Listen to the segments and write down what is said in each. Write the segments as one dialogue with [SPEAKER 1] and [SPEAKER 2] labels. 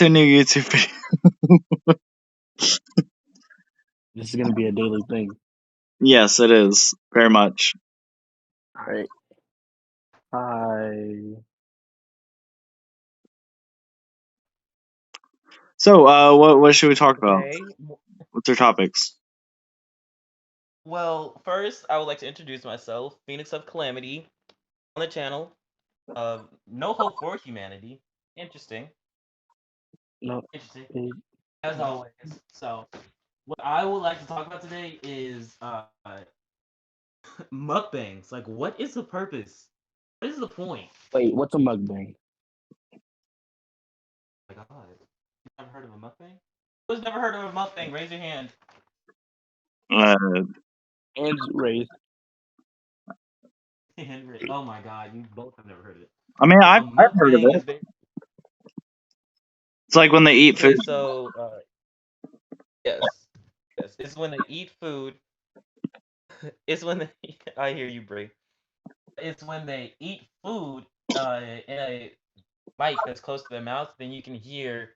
[SPEAKER 1] to a new YouTube video.
[SPEAKER 2] This is gonna be a daily thing.
[SPEAKER 1] Yes, it is. Very much.
[SPEAKER 2] Alright. Hi.
[SPEAKER 1] So, what should we talk about?
[SPEAKER 3] Okay.
[SPEAKER 1] What's our topics?
[SPEAKER 3] Well, first, I would like to introduce myself, Phoenix of Calamity, on the channel of No Hope for Humanity. Interesting.
[SPEAKER 2] No.
[SPEAKER 3] Interesting. As always. So, what I would like to talk about today is mukbangs. Like, what is the purpose? What is the point?
[SPEAKER 2] Wait, what's a mukbang?
[SPEAKER 3] Oh my god. You never heard of a mukbang? Who's never heard of a mukbang? Raise your hand.
[SPEAKER 1] Uh,
[SPEAKER 2] Hands raised.
[SPEAKER 3] Oh my god, you both have never heard of it.
[SPEAKER 1] I mean,
[SPEAKER 3] So
[SPEAKER 1] I've heard of
[SPEAKER 3] mukbang is
[SPEAKER 1] it. It's like when they eat
[SPEAKER 3] okay.
[SPEAKER 1] food.
[SPEAKER 3] So yes, it's when they eat food. It's when they. I hear you, Bray. It's when they eat food in a mic that's close to their mouth. Then you can hear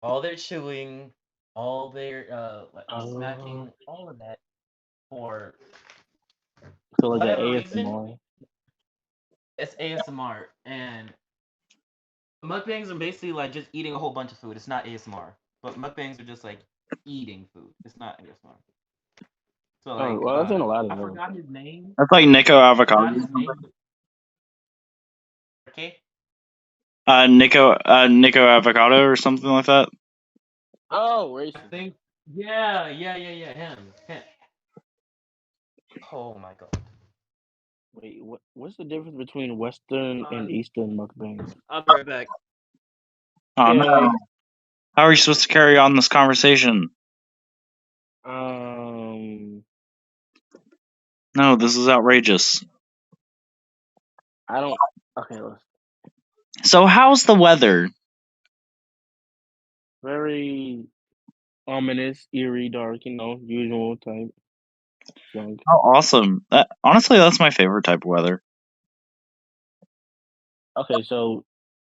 [SPEAKER 3] all their chewing, all their like smacking, all of that for
[SPEAKER 2] So like
[SPEAKER 3] whatever
[SPEAKER 2] an
[SPEAKER 3] reason.
[SPEAKER 2] ASMR.
[SPEAKER 3] It's ASMR, and mukbangs are basically like just eating a whole bunch of food. It's not ASMR, but mukbangs are just like eating food. It's not ASMR. So
[SPEAKER 2] Oh,
[SPEAKER 3] like,
[SPEAKER 2] well, that's in a lot of
[SPEAKER 3] I
[SPEAKER 2] them.
[SPEAKER 3] forgot his name.
[SPEAKER 1] That's like Nico
[SPEAKER 3] I
[SPEAKER 1] Avocado.
[SPEAKER 3] forgot his name. Okay.
[SPEAKER 1] Nico Avocado or something like that.
[SPEAKER 2] Oh,
[SPEAKER 3] I
[SPEAKER 2] racist.
[SPEAKER 3] think. Yeah. Him. Oh my god.
[SPEAKER 2] Wait, what's the difference between Western and Eastern mukbangs?
[SPEAKER 3] I'll be right back.
[SPEAKER 1] Oh
[SPEAKER 2] Okay.
[SPEAKER 1] no! How are you supposed to carry on this conversation? No, this is outrageous.
[SPEAKER 2] I don't. Okay, let's.
[SPEAKER 1] So, how's the weather?
[SPEAKER 2] Very ominous, eerie, dark. Usual type. Junk.
[SPEAKER 1] Oh, awesome! Honestly, that's my favorite type of weather.
[SPEAKER 2] Okay, so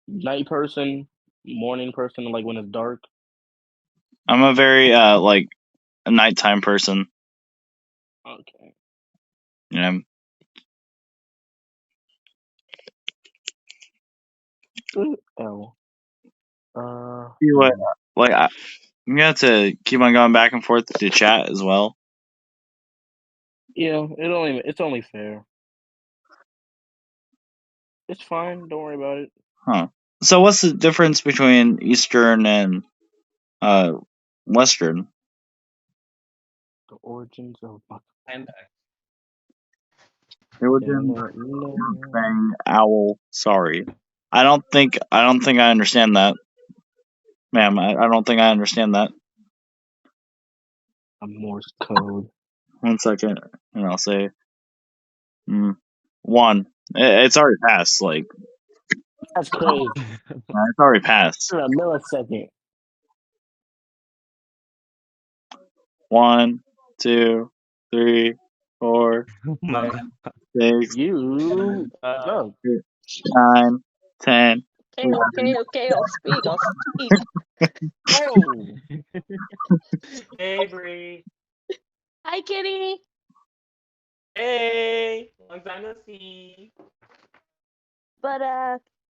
[SPEAKER 2] night person, morning person, like when it's dark.
[SPEAKER 1] I'm a very like a nighttime person.
[SPEAKER 2] Okay.
[SPEAKER 1] You know.
[SPEAKER 2] Oh.
[SPEAKER 1] See what? Like I'm gonna have to keep on going back and forth to chat as well.
[SPEAKER 2] Yeah, it's only fair. It's fine. Don't worry about it.
[SPEAKER 1] Huh. So, what's the difference between Eastern and Western?
[SPEAKER 2] The origins of
[SPEAKER 3] I'm
[SPEAKER 1] Bang owl. Sorry, I don't think I understand that, ma'am. I don't think I understand that.
[SPEAKER 2] a Morse code.
[SPEAKER 1] 1 second, and I'll say, 1. It's already passed. Like
[SPEAKER 2] That's crazy.
[SPEAKER 1] it's already passed.
[SPEAKER 2] For a millisecond.
[SPEAKER 1] 1, 2, 3, 4,
[SPEAKER 3] my
[SPEAKER 1] 5, 6,
[SPEAKER 2] You.
[SPEAKER 1] 9, 10.
[SPEAKER 4] Okay, I'll speak.
[SPEAKER 2] Oh.
[SPEAKER 3] Hey, Bree.
[SPEAKER 4] Hi, kitty.
[SPEAKER 3] Hey, long time no see.
[SPEAKER 4] But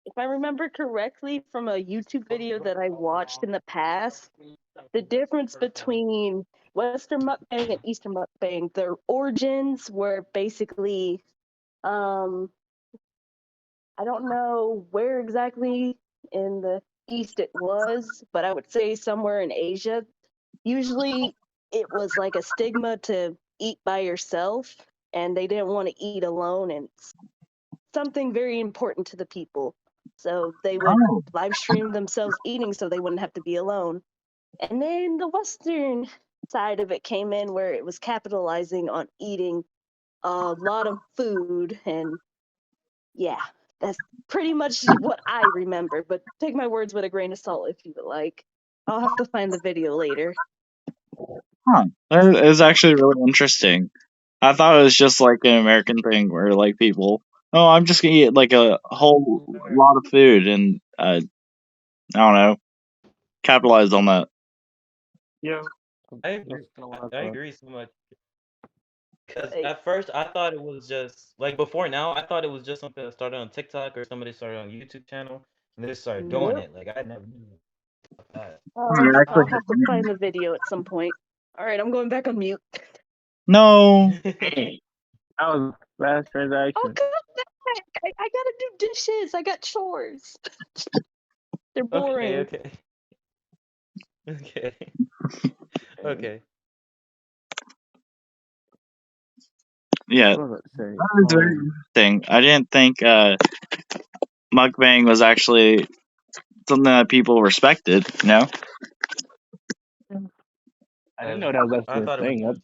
[SPEAKER 4] if I remember correctly from a YouTube video that I watched in the past, the difference between Western mukbang and Eastern mukbang, their origins were basically, I don't know where exactly in the East it was, but I would say somewhere in Asia. Usually it was like a stigma to eat by yourself, and they didn't want to eat alone, and it's something very important to the people. So they would live stream themselves eating so they wouldn't have to be alone. And then the Western side of it came in where it was capitalizing on eating a lot of food, and yeah, that's pretty much what I remember, but take my words with a grain of salt if you would like. I'll have to find the video later.
[SPEAKER 1] Huh. That is actually really interesting. I thought it was just like an American thing where like people, oh, I'm just gonna eat like a whole lot of food and I don't know. capitalized on that.
[SPEAKER 2] Yeah.
[SPEAKER 3] I agree.
[SPEAKER 2] That's kind of what I
[SPEAKER 3] I
[SPEAKER 2] thought.
[SPEAKER 3] agree so much. Because
[SPEAKER 4] Hey,
[SPEAKER 3] at first I thought it was just like before now I thought it was just something that started on TikTok or somebody started on YouTube channel and they just started doing
[SPEAKER 4] nope.
[SPEAKER 3] it. Like I never knew about that.
[SPEAKER 1] It actually
[SPEAKER 4] I'll have to find the video at some point. All right, I'm going back on mute.
[SPEAKER 1] no.
[SPEAKER 2] Dang. That was a fast
[SPEAKER 4] Oh,
[SPEAKER 2] transaction.
[SPEAKER 4] come back! I gotta do dishes. I got chores. They're boring.
[SPEAKER 3] Okay. Okay. Okay.
[SPEAKER 1] Yeah,
[SPEAKER 2] What was I say?
[SPEAKER 1] that was very interesting. I didn't think mukbang was actually something that people respected. You know,
[SPEAKER 2] I didn't know that was
[SPEAKER 3] I
[SPEAKER 2] actually a
[SPEAKER 3] thought it was
[SPEAKER 2] thing.
[SPEAKER 3] just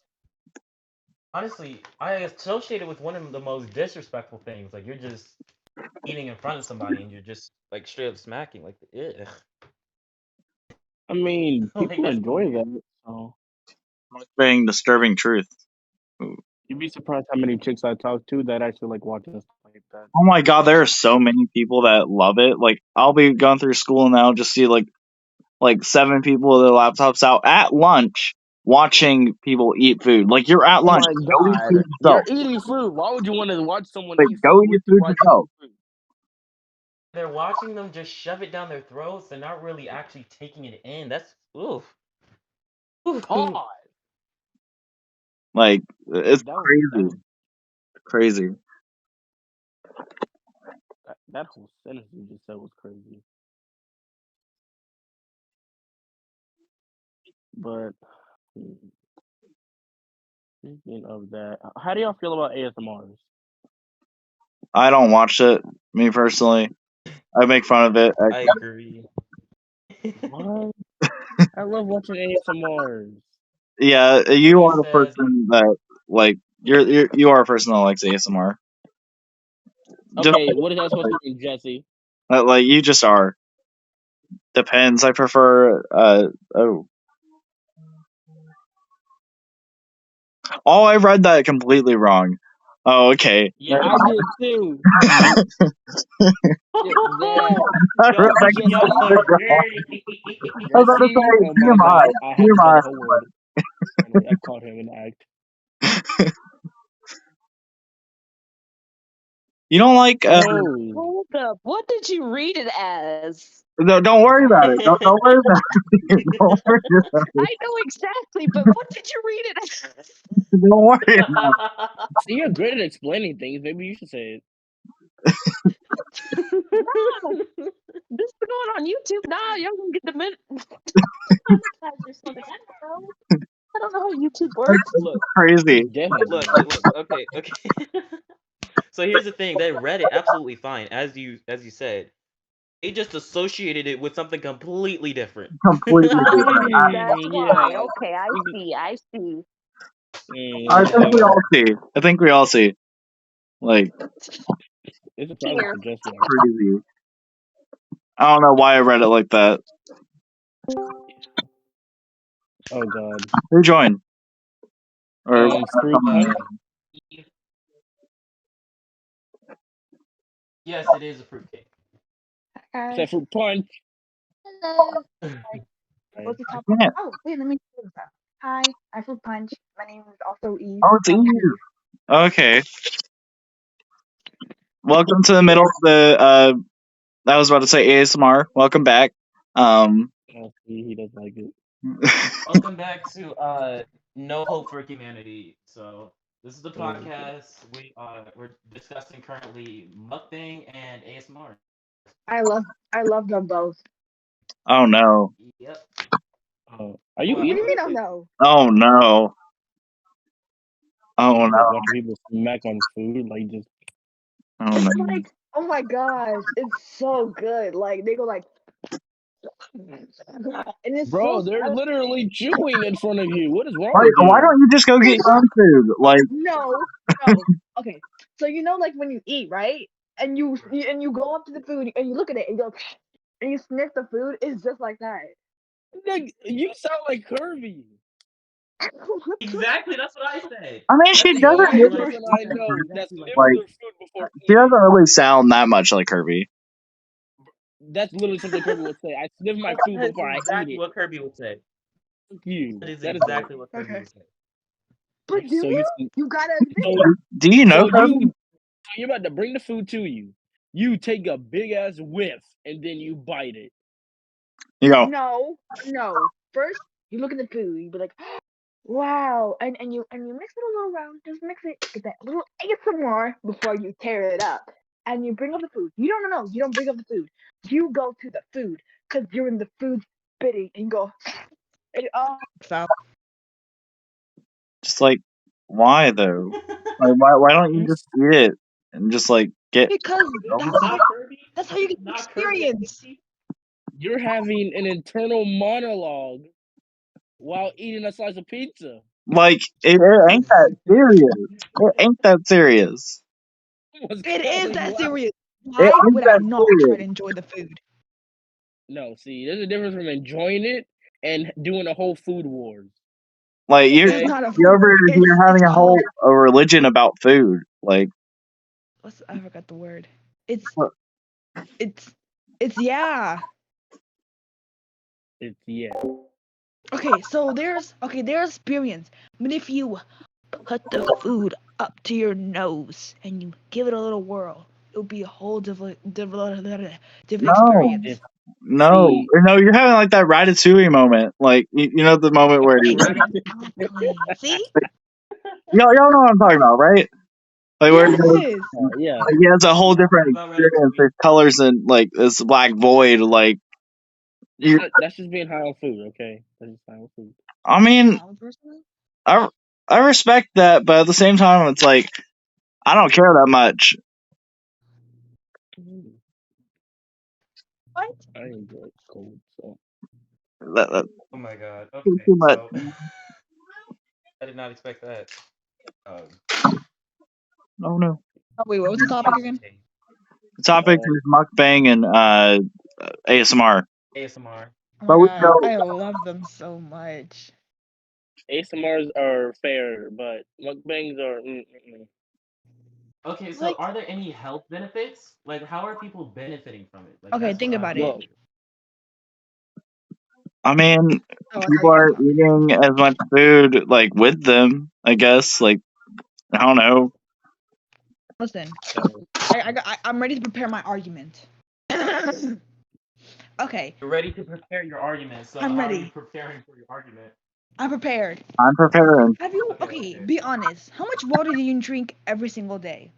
[SPEAKER 3] honestly I associate it with one of the most disrespectful things. Like you're just eating in front of somebody and you're just like straight up smacking. Like ugh.
[SPEAKER 2] I mean,
[SPEAKER 3] Like
[SPEAKER 2] people
[SPEAKER 3] that's
[SPEAKER 2] enjoy
[SPEAKER 3] weird.
[SPEAKER 2] that. So
[SPEAKER 1] mukbang, disturbing truth. Oh
[SPEAKER 2] you'd be surprised how many chicks I talk to that actually like watching stuff like that.
[SPEAKER 1] my god, there are so many people that love it. Like I'll be going through school and I'll just see like 7 people with their laptops out at lunch watching people eat food. Like you're at
[SPEAKER 2] Oh
[SPEAKER 1] lunch,
[SPEAKER 2] my
[SPEAKER 1] go eat
[SPEAKER 2] god.
[SPEAKER 1] food
[SPEAKER 2] You're
[SPEAKER 1] yourself.
[SPEAKER 2] eating food. Why would you want to watch someone
[SPEAKER 1] Like
[SPEAKER 2] eat
[SPEAKER 1] go
[SPEAKER 2] food
[SPEAKER 1] eat
[SPEAKER 2] with you
[SPEAKER 1] food
[SPEAKER 2] while you
[SPEAKER 1] yourself.
[SPEAKER 2] eat food?
[SPEAKER 3] They're watching them just shove it down their throats. They're not really actually taking it in. That's oof.
[SPEAKER 2] God.
[SPEAKER 1] Like it's
[SPEAKER 2] That
[SPEAKER 1] crazy,
[SPEAKER 2] was
[SPEAKER 1] crazy.
[SPEAKER 2] that whole sentence you just said was crazy. But speaking of that, how do y'all feel about ASMRs?
[SPEAKER 1] I don't watch it, me personally. I make fun of it.
[SPEAKER 3] I agree.
[SPEAKER 2] What? I love watching ASMRs.
[SPEAKER 1] Yeah, you
[SPEAKER 3] He
[SPEAKER 1] are the
[SPEAKER 3] says
[SPEAKER 1] person that like you are a person that likes ASMR. Just
[SPEAKER 2] Okay, what is that supposed to mean, Jesse?
[SPEAKER 1] like you just are. Depends. I prefer. Oh, I read that completely wrong. Oh, okay.
[SPEAKER 2] Yeah, I did too. Yeah, that
[SPEAKER 1] I read
[SPEAKER 3] yo,
[SPEAKER 1] that
[SPEAKER 2] Jesse.
[SPEAKER 1] completely
[SPEAKER 3] yo,
[SPEAKER 1] wrong.
[SPEAKER 3] dirty.
[SPEAKER 1] I was about to
[SPEAKER 2] Jesse.
[SPEAKER 1] say
[SPEAKER 2] Oh my
[SPEAKER 1] TMI.
[SPEAKER 2] god, I had to say
[SPEAKER 1] TMI.
[SPEAKER 2] the whole word. Finally, I caught him in the act.
[SPEAKER 1] You don't like?
[SPEAKER 2] No.
[SPEAKER 4] Hold up. What did you read it as?
[SPEAKER 1] No, don't worry about it. Don't worry about it. Don't worry about it.
[SPEAKER 4] I know exactly, but what did you read it as?
[SPEAKER 1] Don't worry about
[SPEAKER 2] See, you're great at explaining things. Maybe you should say it.
[SPEAKER 4] No, this is going on YouTube. Nah, y'all gonna get the minute monetized or something. I don't know. I don't know how YouTube
[SPEAKER 1] it.
[SPEAKER 4] works.
[SPEAKER 3] Look,
[SPEAKER 2] It's
[SPEAKER 1] Crazy.
[SPEAKER 2] definitely
[SPEAKER 3] look. Okay, okay. So here's the thing. They read it absolutely fine, as you said. They just associated it with something completely different.
[SPEAKER 1] Completely different.
[SPEAKER 4] That's
[SPEAKER 2] yeah.
[SPEAKER 4] why. Okay, I see. I see.
[SPEAKER 1] I
[SPEAKER 2] That's
[SPEAKER 1] think we
[SPEAKER 2] how
[SPEAKER 1] all see. I think we all see. Like
[SPEAKER 2] it's a problem
[SPEAKER 4] Here.
[SPEAKER 2] for Jesse.
[SPEAKER 1] crazy. I don't know why I read it like that.
[SPEAKER 2] Oh god.
[SPEAKER 1] Who joined? Or
[SPEAKER 2] Fruit punch.
[SPEAKER 3] Yes, it is a fruitcake.
[SPEAKER 2] Is that fruit punch?
[SPEAKER 5] Hello.
[SPEAKER 2] Right.
[SPEAKER 5] What's the top?
[SPEAKER 1] yeah.
[SPEAKER 5] Oh, wait, let me do this. Hi, I'm Fruit Punch. My name is also Eve.
[SPEAKER 1] Oh, it's
[SPEAKER 5] Call me
[SPEAKER 1] Eve.
[SPEAKER 5] Eve.
[SPEAKER 1] Okay. Welcome to the middle of the I was about to say ASMR. Welcome back.
[SPEAKER 2] Oh, see, he doesn't like it.
[SPEAKER 3] Welcome back to No Hope for Humanity. So this is the podcast. We're discussing currently mukbang and ASMR.
[SPEAKER 5] I love them both.
[SPEAKER 1] oh no.
[SPEAKER 3] Yep.
[SPEAKER 2] Are you
[SPEAKER 3] Well,
[SPEAKER 5] What do you
[SPEAKER 2] eating?
[SPEAKER 5] mean? Oh no.
[SPEAKER 1] Oh no. Oh
[SPEAKER 2] You just
[SPEAKER 1] no.
[SPEAKER 2] watching people smack on food, like just.
[SPEAKER 1] Oh no.
[SPEAKER 5] Like, oh my gosh, it's so good. Like they go like, and it's so
[SPEAKER 2] Bro, they're literally chewing in front of you. What is wrong with
[SPEAKER 1] Why
[SPEAKER 2] you?
[SPEAKER 1] don't you just go get your own food? Like
[SPEAKER 5] no, no. Okay, so you know, like when you eat, right? And you go up to the food and you look at it and you go and you sniff the food. It's just like that.
[SPEAKER 2] Like, you sound like Kirby.
[SPEAKER 3] exactly. That's what I said.
[SPEAKER 1] I mean,
[SPEAKER 3] That's
[SPEAKER 1] she
[SPEAKER 2] He's the
[SPEAKER 1] doesn't
[SPEAKER 3] exactly
[SPEAKER 2] only
[SPEAKER 3] what I
[SPEAKER 1] really
[SPEAKER 2] person
[SPEAKER 3] said.
[SPEAKER 2] I know that
[SPEAKER 5] Exactly like
[SPEAKER 2] sniffs
[SPEAKER 1] like
[SPEAKER 2] their food before
[SPEAKER 1] she doesn't
[SPEAKER 2] eating.
[SPEAKER 1] really sound that much like Kirby.
[SPEAKER 2] That's literally something Kirby would say. I sniff my food
[SPEAKER 3] That's
[SPEAKER 2] before I eat
[SPEAKER 3] exactly
[SPEAKER 2] it.
[SPEAKER 3] what Kirby would say.
[SPEAKER 2] Fuck you.
[SPEAKER 3] That is
[SPEAKER 2] That is
[SPEAKER 3] exactly what Kirby
[SPEAKER 5] Okay.
[SPEAKER 3] would say.
[SPEAKER 5] But do
[SPEAKER 2] so
[SPEAKER 5] you?
[SPEAKER 2] you
[SPEAKER 5] You gotta admit.
[SPEAKER 2] so
[SPEAKER 1] Do you know,
[SPEAKER 2] so
[SPEAKER 1] Kirby?
[SPEAKER 2] you so you're about to bring the food to you. You take a big ass whiff and then you bite it.
[SPEAKER 1] You go,
[SPEAKER 5] No. First, you look at the food. You be like, wow, and you mix it a little around. Just mix it. Get that little ASMR before you tear it up. And you bring up the food. You don't know. You don't bring up the food. You go to the food because you're in the food spitting and you go. And, stop.
[SPEAKER 1] just like, why though? Like, why don't you just eat it and just like get
[SPEAKER 4] Because
[SPEAKER 3] This is
[SPEAKER 4] that's how
[SPEAKER 3] not Kirby.
[SPEAKER 4] that's how you
[SPEAKER 3] This
[SPEAKER 4] get
[SPEAKER 3] is
[SPEAKER 4] the
[SPEAKER 3] not Kirby.
[SPEAKER 4] experience.
[SPEAKER 2] You're having an internal monologue while eating a slice of pizza.
[SPEAKER 1] like it ain't that serious. It ain't that serious.
[SPEAKER 2] What's
[SPEAKER 4] It is
[SPEAKER 2] going
[SPEAKER 4] that
[SPEAKER 2] on?
[SPEAKER 4] serious.
[SPEAKER 1] It
[SPEAKER 4] Why
[SPEAKER 1] ain't
[SPEAKER 4] would I
[SPEAKER 1] that
[SPEAKER 4] not try
[SPEAKER 1] serious.
[SPEAKER 4] to enjoy the food?
[SPEAKER 2] No, see, there's a difference from enjoying it and doing a whole food wars.
[SPEAKER 1] Like
[SPEAKER 5] This is
[SPEAKER 2] Okay?
[SPEAKER 5] not a
[SPEAKER 1] you're over
[SPEAKER 5] food.
[SPEAKER 1] here
[SPEAKER 4] It's
[SPEAKER 1] having a whole
[SPEAKER 4] called
[SPEAKER 1] religion about food. Like,
[SPEAKER 4] I forgot the word. It's
[SPEAKER 1] what-
[SPEAKER 4] it's it's yeah.
[SPEAKER 2] It's yeah.
[SPEAKER 4] Okay, so there's experience. But if you put the food up to your nose and you give it a little whirl, it'll be a whole different
[SPEAKER 1] no,
[SPEAKER 4] experience.
[SPEAKER 2] If
[SPEAKER 1] no,
[SPEAKER 2] see
[SPEAKER 1] no. You're having like that Ratatouille moment. Like, you know the moment where
[SPEAKER 4] Exactly. See?
[SPEAKER 1] y'all know what I'm talking about, right? Like where
[SPEAKER 4] Yes.
[SPEAKER 2] yeah.
[SPEAKER 1] he has a whole different
[SPEAKER 3] About
[SPEAKER 1] experience.
[SPEAKER 3] Ratatouille.
[SPEAKER 1] There's colors and like this black void. Like you,
[SPEAKER 2] That's just being high on food, okay? That's just high on food.
[SPEAKER 1] I mean, I I respect that, but at the same time, it's like I don't care that much.
[SPEAKER 4] What?
[SPEAKER 2] I enjoy cold, so
[SPEAKER 1] That's
[SPEAKER 3] Oh my god.
[SPEAKER 1] too
[SPEAKER 3] Okay,
[SPEAKER 1] much.
[SPEAKER 3] so I did not expect that. Um,
[SPEAKER 1] Oh no.
[SPEAKER 4] Oh, wait, what was the topic again?
[SPEAKER 3] tasty taste.
[SPEAKER 1] The topic is mukbang and ASMR.
[SPEAKER 3] ASMR.
[SPEAKER 4] Oh
[SPEAKER 1] But
[SPEAKER 4] my
[SPEAKER 1] we
[SPEAKER 4] god,
[SPEAKER 1] know
[SPEAKER 4] I love them so much.
[SPEAKER 2] ASMRs are fair, but mukbangs are.
[SPEAKER 3] Okay, so
[SPEAKER 4] Like,
[SPEAKER 3] are there any health benefits? Like, how are people benefiting from it? Like,
[SPEAKER 4] okay,
[SPEAKER 3] that's what
[SPEAKER 4] think
[SPEAKER 3] I
[SPEAKER 4] about
[SPEAKER 3] want
[SPEAKER 4] it.
[SPEAKER 3] to
[SPEAKER 2] Well,
[SPEAKER 3] hear.
[SPEAKER 1] I mean,
[SPEAKER 4] Oh, I thought
[SPEAKER 1] people
[SPEAKER 4] you were
[SPEAKER 1] are
[SPEAKER 4] talking.
[SPEAKER 1] eating as much food like with them. I guess. Like I don't know.
[SPEAKER 4] Listen,
[SPEAKER 2] so
[SPEAKER 4] I'm ready to prepare my argument. Okay,
[SPEAKER 3] You're ready to prepare your argument. So,
[SPEAKER 4] I'm
[SPEAKER 3] how are you
[SPEAKER 4] ready.
[SPEAKER 3] preparing for your argument?
[SPEAKER 4] I'm prepared.
[SPEAKER 1] I'm preparing
[SPEAKER 4] Have you,
[SPEAKER 3] Okay,
[SPEAKER 4] okay,
[SPEAKER 3] okay.
[SPEAKER 4] be honest. How much water do you drink every single day?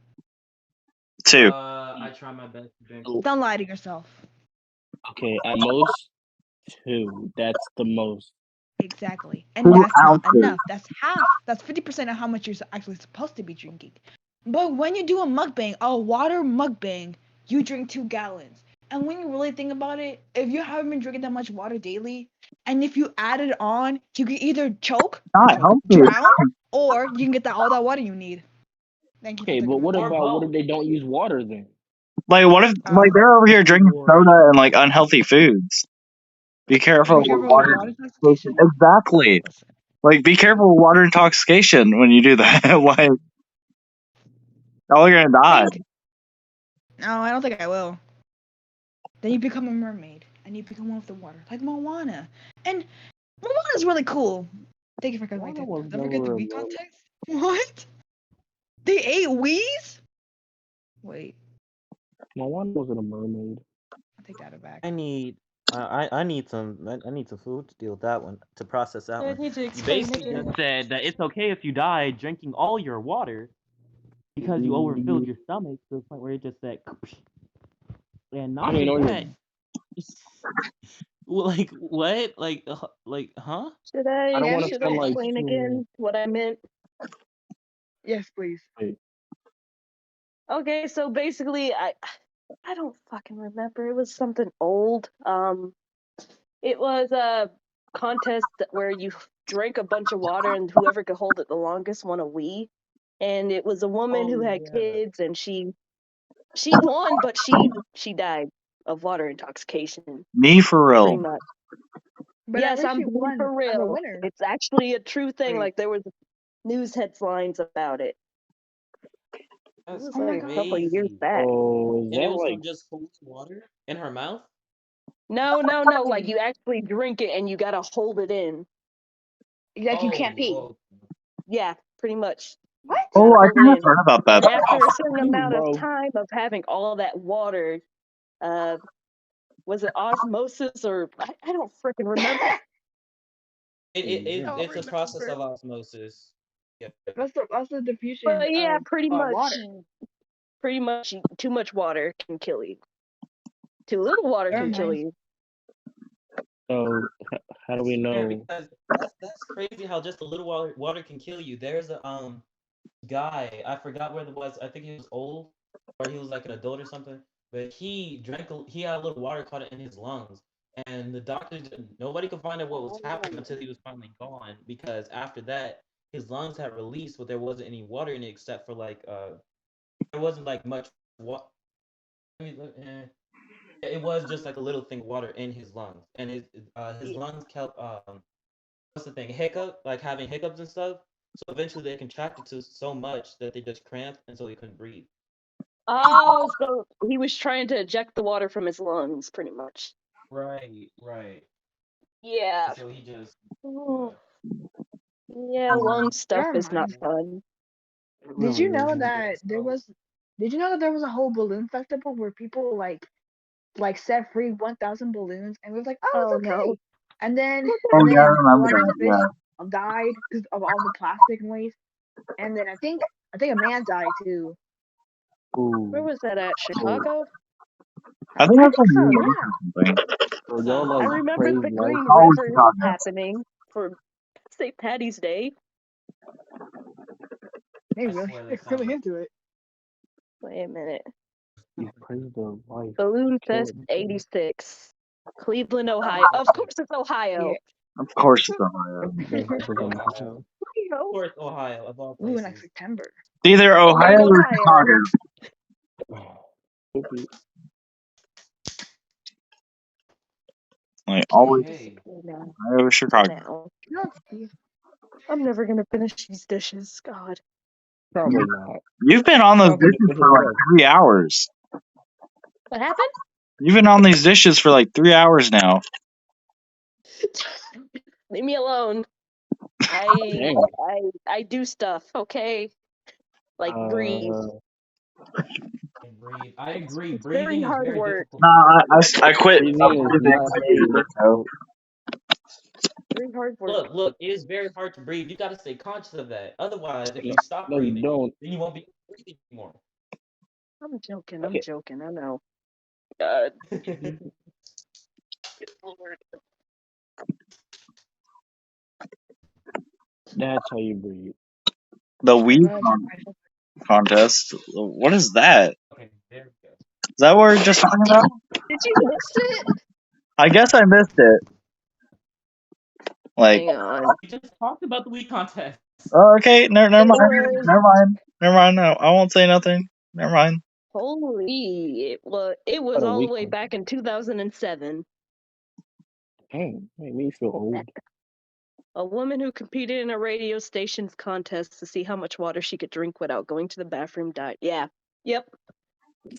[SPEAKER 1] too.
[SPEAKER 3] I try my best to drink.
[SPEAKER 4] Don't lie to yourself.
[SPEAKER 2] okay, at most 2. That's the most.
[SPEAKER 4] Exactly. And
[SPEAKER 1] 2 ounces.
[SPEAKER 4] that's not enough. That's half. That's 50% of how much you're actually supposed to be drinking. But when you do a water mukbang, you drink 2 gallons. And when you really think about it, if you haven't been drinking that much water daily, and if you add it on, you can either
[SPEAKER 1] Not healthy.
[SPEAKER 4] drown, or you can get all that water you need. Thank you for
[SPEAKER 2] Okay,
[SPEAKER 4] taking
[SPEAKER 2] but
[SPEAKER 4] my
[SPEAKER 2] what
[SPEAKER 3] Or
[SPEAKER 4] time.
[SPEAKER 2] about what if
[SPEAKER 3] both.
[SPEAKER 2] they don't use water then?
[SPEAKER 1] Like what if like
[SPEAKER 4] Um,
[SPEAKER 1] they're over here drinking
[SPEAKER 3] Lord.
[SPEAKER 1] soda and like unhealthy foods? Be careful
[SPEAKER 4] be
[SPEAKER 1] with
[SPEAKER 4] careful with
[SPEAKER 1] water
[SPEAKER 4] water
[SPEAKER 1] intoxication.
[SPEAKER 4] intoxication.
[SPEAKER 1] Exactly.
[SPEAKER 4] Listen.
[SPEAKER 1] Like be careful with water intoxication when you do that. Like oh, you're gonna die.
[SPEAKER 4] No, I don't think I will. Then you become a mermaid, and you become one with the water, like Moana. And Moana's really cool. Thank you for coming
[SPEAKER 2] Moana
[SPEAKER 4] to
[SPEAKER 2] was
[SPEAKER 4] Don't forget the
[SPEAKER 2] never a
[SPEAKER 4] Wii
[SPEAKER 2] mermaid.
[SPEAKER 4] context. What? They ate Wii's? Wait,
[SPEAKER 2] Moana wasn't a mermaid.
[SPEAKER 4] I'll take that back.
[SPEAKER 3] I need I need some food to deal with that one, to process that
[SPEAKER 4] I
[SPEAKER 3] one.
[SPEAKER 4] need to
[SPEAKER 3] You
[SPEAKER 4] explain
[SPEAKER 3] basically
[SPEAKER 4] again.
[SPEAKER 3] just said that it's okay if you die drinking all your water because you overfilled your stomach to the point where it just said and
[SPEAKER 2] I
[SPEAKER 3] not
[SPEAKER 2] mean,
[SPEAKER 3] just
[SPEAKER 2] or
[SPEAKER 3] that. Well, like what? Like huh?
[SPEAKER 4] Should
[SPEAKER 2] I
[SPEAKER 4] I
[SPEAKER 2] don't want to
[SPEAKER 4] should I
[SPEAKER 2] sound like
[SPEAKER 4] explain again what I meant?
[SPEAKER 5] Yes, please.
[SPEAKER 2] Wait,
[SPEAKER 4] Okay, so basically, I don't fucking remember. It was something old. It was a contest where you drank a bunch of water, and whoever could hold it the longest won a Wii. And it was a woman who
[SPEAKER 3] Oh
[SPEAKER 4] had
[SPEAKER 3] yeah.
[SPEAKER 4] kids, and she won, but she died of water intoxication,
[SPEAKER 1] Me for
[SPEAKER 4] pretty
[SPEAKER 1] real.
[SPEAKER 4] much.
[SPEAKER 5] But at
[SPEAKER 4] Yes,
[SPEAKER 5] least
[SPEAKER 4] I'm
[SPEAKER 5] she
[SPEAKER 4] being
[SPEAKER 5] won
[SPEAKER 4] for
[SPEAKER 5] as a
[SPEAKER 4] real.
[SPEAKER 5] winner.
[SPEAKER 4] It's actually a true thing.
[SPEAKER 5] Wait.
[SPEAKER 4] Like there was news headlines about it. It
[SPEAKER 3] That's
[SPEAKER 4] was
[SPEAKER 5] Oh my
[SPEAKER 4] like a
[SPEAKER 5] god.
[SPEAKER 4] couple of years
[SPEAKER 3] crazy.
[SPEAKER 4] back.
[SPEAKER 2] so is
[SPEAKER 3] And it
[SPEAKER 2] that
[SPEAKER 3] was
[SPEAKER 2] like
[SPEAKER 3] from just holding water in her mouth?
[SPEAKER 4] No, like you actually drink it and you gotta hold it in.
[SPEAKER 5] Like you can't pee.
[SPEAKER 3] Oh,
[SPEAKER 4] Yeah, pretty much.
[SPEAKER 5] What?
[SPEAKER 1] Oh,
[SPEAKER 4] Gotta
[SPEAKER 1] I
[SPEAKER 4] hold
[SPEAKER 1] think
[SPEAKER 4] it
[SPEAKER 1] I've
[SPEAKER 4] in.
[SPEAKER 1] heard about that.
[SPEAKER 4] And after
[SPEAKER 2] Oh,
[SPEAKER 4] a certain
[SPEAKER 2] you,
[SPEAKER 4] amount of
[SPEAKER 2] bro.
[SPEAKER 4] time of having all that water, was it osmosis or I don't freaking remember.
[SPEAKER 5] don't
[SPEAKER 3] it's a process
[SPEAKER 5] remember.
[SPEAKER 3] of osmosis. Yeah.
[SPEAKER 5] That's the diffusion
[SPEAKER 4] But yeah,
[SPEAKER 5] of
[SPEAKER 4] pretty much too much water can kill you. Too little water
[SPEAKER 5] Never
[SPEAKER 4] can kill
[SPEAKER 5] mind.
[SPEAKER 4] you.
[SPEAKER 2] So how do we
[SPEAKER 3] Yeah,
[SPEAKER 2] know?
[SPEAKER 3] because that's crazy how just a little water can kill you. There's a guy, I forgot where it was. I think he was old or he was like an adult or something. But he had a little water caught in his lungs, and the doctors nobody could find out what was happening until he was finally gone. Because after that, his lungs had released, but there wasn't any water in it except for like there wasn't like much water. It was just like a little thing of water in his lungs, and his lungs kept what's the thing, like having hiccups and stuff. So eventually they contracted to so much that they just cramped, and so he couldn't breathe.
[SPEAKER 4] Oh, so he was trying to eject the water from his lungs, pretty much.
[SPEAKER 3] Right.
[SPEAKER 4] Yeah.
[SPEAKER 3] So he just
[SPEAKER 4] Mm, yeah, lung stuff
[SPEAKER 5] Never
[SPEAKER 4] is not
[SPEAKER 5] mind.
[SPEAKER 4] fun.
[SPEAKER 5] Did you know
[SPEAKER 3] yeah.
[SPEAKER 5] that there was? Did you know that there was a whole balloon festival where people like set free 1,000 balloons, and it was like, oh,
[SPEAKER 4] Oh
[SPEAKER 5] it's
[SPEAKER 4] no.
[SPEAKER 5] okay. And then
[SPEAKER 1] Oh
[SPEAKER 5] and
[SPEAKER 1] yeah, I
[SPEAKER 5] then a
[SPEAKER 1] remember
[SPEAKER 5] bunch of
[SPEAKER 1] that.
[SPEAKER 5] fish
[SPEAKER 1] Yeah.
[SPEAKER 5] died because of all the plastic waste. And then I think a man died too.
[SPEAKER 4] Where
[SPEAKER 2] Ooh,
[SPEAKER 4] was that at? Chicago?
[SPEAKER 1] I think
[SPEAKER 5] I
[SPEAKER 1] that's
[SPEAKER 5] think
[SPEAKER 1] in
[SPEAKER 5] so.
[SPEAKER 1] New York
[SPEAKER 5] Yeah.
[SPEAKER 1] or something.
[SPEAKER 2] so y'all
[SPEAKER 4] I
[SPEAKER 2] like
[SPEAKER 4] remember
[SPEAKER 2] crave
[SPEAKER 4] the
[SPEAKER 2] life.
[SPEAKER 4] Green
[SPEAKER 1] Always
[SPEAKER 4] River
[SPEAKER 1] Chicago.
[SPEAKER 4] happening for St. Patty's Day.
[SPEAKER 5] They
[SPEAKER 3] I
[SPEAKER 5] really
[SPEAKER 3] swear
[SPEAKER 5] they're
[SPEAKER 3] that sounds
[SPEAKER 5] really
[SPEAKER 3] like
[SPEAKER 5] into it.
[SPEAKER 4] Wait a minute.
[SPEAKER 2] You crave the life.
[SPEAKER 4] Balloon
[SPEAKER 2] Kill
[SPEAKER 4] Fest
[SPEAKER 2] it.
[SPEAKER 4] 86. Cleveland, Ohio. Of course it's Ohio.
[SPEAKER 1] Of course it's Ohio.
[SPEAKER 2] That's because I'm
[SPEAKER 3] Ohio. Of
[SPEAKER 4] Ohio.
[SPEAKER 3] course, Ohio, of all
[SPEAKER 5] Ooh, next
[SPEAKER 3] places.
[SPEAKER 5] September.
[SPEAKER 1] It's either Ohio
[SPEAKER 4] Columbus,
[SPEAKER 1] or
[SPEAKER 4] Ohio.
[SPEAKER 1] Chicago.
[SPEAKER 2] Could be.
[SPEAKER 1] Like always
[SPEAKER 3] Okay.
[SPEAKER 4] Now.
[SPEAKER 1] Ohio or Chicago.
[SPEAKER 4] Now.
[SPEAKER 5] No, yeah.
[SPEAKER 4] I'm never gonna finish these dishes. God.
[SPEAKER 2] Probably not.
[SPEAKER 1] You've been on those
[SPEAKER 2] Sounds like
[SPEAKER 1] dishes
[SPEAKER 2] it's
[SPEAKER 1] for like
[SPEAKER 2] enough.
[SPEAKER 1] 3 hours.
[SPEAKER 4] What happened?
[SPEAKER 1] You've been on these dishes for like 3 hours now.
[SPEAKER 4] Leave me alone. I
[SPEAKER 2] Dang.
[SPEAKER 4] I do stuff, okay? Like breathe.
[SPEAKER 3] And breathe. I agree.
[SPEAKER 4] It's very
[SPEAKER 3] Breathing is
[SPEAKER 4] hard
[SPEAKER 3] very
[SPEAKER 4] work.
[SPEAKER 3] difficult.
[SPEAKER 1] Nah, I quit
[SPEAKER 2] Breathing is
[SPEAKER 1] breathing
[SPEAKER 2] not
[SPEAKER 1] like a
[SPEAKER 2] very
[SPEAKER 1] year ago.
[SPEAKER 2] difficult.
[SPEAKER 4] Very hard work.
[SPEAKER 3] Look, it is very hard to breathe. You got to stay conscious of that. Otherwise, if
[SPEAKER 2] No,
[SPEAKER 3] you stop
[SPEAKER 2] no, you
[SPEAKER 3] breathing,
[SPEAKER 2] don't.
[SPEAKER 3] then you won't be breathing anymore.
[SPEAKER 4] I'm joking.
[SPEAKER 2] Okay.
[SPEAKER 4] I know. God.
[SPEAKER 3] Good
[SPEAKER 4] Lord.
[SPEAKER 2] That's how you breathe.
[SPEAKER 1] The
[SPEAKER 5] Oh my
[SPEAKER 1] weed
[SPEAKER 5] God.
[SPEAKER 1] contest. What is that?
[SPEAKER 3] Okay, there we go.
[SPEAKER 1] Is that what we're just talking about?
[SPEAKER 4] Did you miss it?
[SPEAKER 1] I guess I missed it. Like,
[SPEAKER 4] Hang on.
[SPEAKER 3] We just talked about the weed contest.
[SPEAKER 1] oh, okay, never
[SPEAKER 4] It
[SPEAKER 1] mind,
[SPEAKER 4] was
[SPEAKER 1] never mind. No, I won't say nothing. Never mind.
[SPEAKER 4] holy. It was
[SPEAKER 2] What a
[SPEAKER 4] all the
[SPEAKER 2] week
[SPEAKER 4] way
[SPEAKER 2] one.
[SPEAKER 4] back in 2007.
[SPEAKER 2] Dang, made me feel old.
[SPEAKER 4] A woman who competed in a radio station's contest to see how much water she could drink without going to the bathroom died. Yeah. Yep.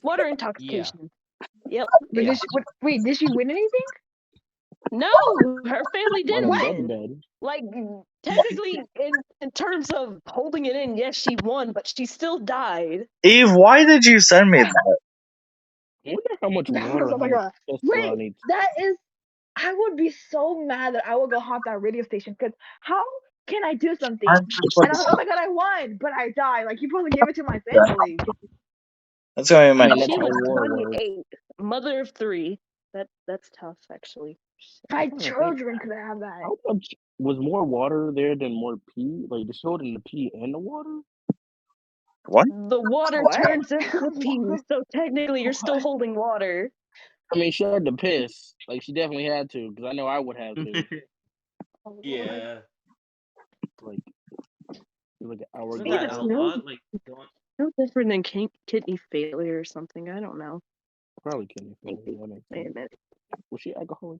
[SPEAKER 4] Water
[SPEAKER 3] Yeah.
[SPEAKER 4] intoxication. Yep.
[SPEAKER 5] But
[SPEAKER 3] Yeah.
[SPEAKER 5] wait, did she win anything?
[SPEAKER 4] No, her family
[SPEAKER 2] On
[SPEAKER 4] did
[SPEAKER 2] a
[SPEAKER 4] win.
[SPEAKER 2] deathbed.
[SPEAKER 4] Like technically, in terms of holding it in, yes, she won, but she still died.
[SPEAKER 1] Eve, why did you send me that?
[SPEAKER 2] I wonder how much water,
[SPEAKER 5] Oh
[SPEAKER 2] how
[SPEAKER 5] my
[SPEAKER 2] much
[SPEAKER 5] God.
[SPEAKER 2] testosterone
[SPEAKER 5] Wait,
[SPEAKER 2] needs.
[SPEAKER 5] that is. I would be so mad that I would go haunt that radio station because how can I do something
[SPEAKER 1] I'm just like,
[SPEAKER 5] and I'm like, oh my God, I won, but I die. Like, you supposed to give it to my family.
[SPEAKER 1] that's gonna be
[SPEAKER 2] I
[SPEAKER 1] my
[SPEAKER 2] mean, that's
[SPEAKER 4] She
[SPEAKER 2] how
[SPEAKER 4] was
[SPEAKER 2] war works.
[SPEAKER 4] 28, mother of 3. That's tough, actually.
[SPEAKER 5] My
[SPEAKER 2] I'm trying to think.
[SPEAKER 5] children could have that.
[SPEAKER 2] How much was more water there than more pee? Like, the soda in the pee and the water?
[SPEAKER 1] what?
[SPEAKER 4] The water
[SPEAKER 5] What?
[SPEAKER 4] turns into the pee, so technically you're still holding water.
[SPEAKER 2] I mean, she had to piss. Like, she definitely had to, because I know I would have to.
[SPEAKER 4] Oh, Lord.
[SPEAKER 3] Yeah.
[SPEAKER 2] Like, it was like an hour
[SPEAKER 3] Isn't
[SPEAKER 4] Pee
[SPEAKER 3] that
[SPEAKER 4] is
[SPEAKER 3] a
[SPEAKER 2] gallon.
[SPEAKER 3] lot? Like, going.
[SPEAKER 4] no different than kidney failure or something. I don't know.
[SPEAKER 2] Probably kidney failure. That makes
[SPEAKER 4] Wait a
[SPEAKER 2] sense.
[SPEAKER 4] minute.
[SPEAKER 2] Was she alcoholic?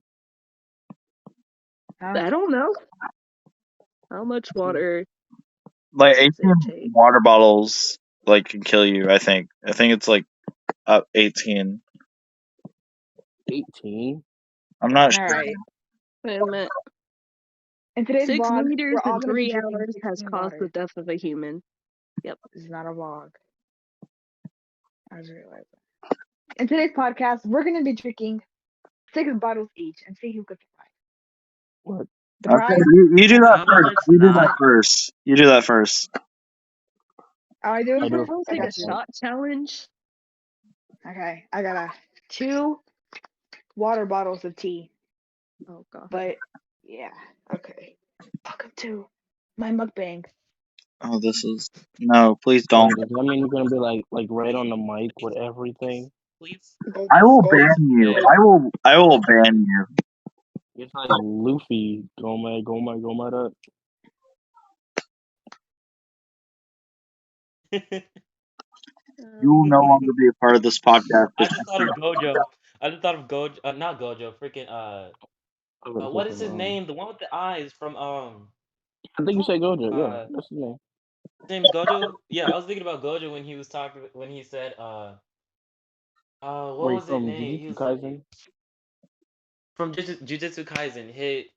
[SPEAKER 4] I don't know. How much water
[SPEAKER 1] Like
[SPEAKER 4] does
[SPEAKER 1] 18
[SPEAKER 4] it take?
[SPEAKER 1] water bottles like can kill you. I think it's like up 18.
[SPEAKER 2] 18?
[SPEAKER 1] I'm not
[SPEAKER 5] All
[SPEAKER 1] sure.
[SPEAKER 5] right.
[SPEAKER 4] Wait a minute.
[SPEAKER 5] In today's
[SPEAKER 4] 6
[SPEAKER 5] vlog,
[SPEAKER 4] meters
[SPEAKER 5] we're all
[SPEAKER 4] in
[SPEAKER 5] gonna be
[SPEAKER 4] 3
[SPEAKER 5] drinking
[SPEAKER 4] hours has
[SPEAKER 5] 16
[SPEAKER 4] caused the
[SPEAKER 5] water.
[SPEAKER 4] death of a human.
[SPEAKER 5] This is not a vlog. I just realized that. In today's podcast, we're gonna be drinking 6 bottles each and see who can survive.
[SPEAKER 2] What?
[SPEAKER 5] The
[SPEAKER 1] Okay,
[SPEAKER 5] prize.
[SPEAKER 1] you do that
[SPEAKER 3] How about
[SPEAKER 1] first.
[SPEAKER 3] let's
[SPEAKER 1] You do that
[SPEAKER 3] not?
[SPEAKER 1] first. You do that first.
[SPEAKER 5] I do
[SPEAKER 2] I
[SPEAKER 5] it
[SPEAKER 2] do
[SPEAKER 5] first.
[SPEAKER 2] it
[SPEAKER 4] I'll
[SPEAKER 5] I
[SPEAKER 4] take a
[SPEAKER 5] got you.
[SPEAKER 4] shot challenge.
[SPEAKER 5] Okay, I got 2 water bottles of tea.
[SPEAKER 4] Oh god.
[SPEAKER 5] But yeah, okay. Welcome to my mukbang.
[SPEAKER 1] Oh, this is no. Please
[SPEAKER 2] Wait,
[SPEAKER 1] don't.
[SPEAKER 2] does that mean you're gonna be like right on the mic with everything?
[SPEAKER 3] Please,
[SPEAKER 1] I will
[SPEAKER 5] Go.
[SPEAKER 1] ban you.
[SPEAKER 3] beg.
[SPEAKER 1] I will ban you.
[SPEAKER 2] It's like Luffy, Goma, that.
[SPEAKER 1] You will no longer be a part of this podcast.
[SPEAKER 3] I just thought of Gojo. I just thought of Gojo. Not Gojo. Freaking what is his name? The one with the eyes from
[SPEAKER 2] I think you said Gojo. Yeah,
[SPEAKER 3] uh,
[SPEAKER 2] that's his name.
[SPEAKER 3] his name's Gojo. Yeah, I was thinking about Gojo when he was talking when he said what
[SPEAKER 2] Wait,
[SPEAKER 3] was it
[SPEAKER 2] from
[SPEAKER 3] name? He
[SPEAKER 2] Jujutsu
[SPEAKER 3] was like
[SPEAKER 2] Kaisen.
[SPEAKER 3] from Jujutsu Kaisen. He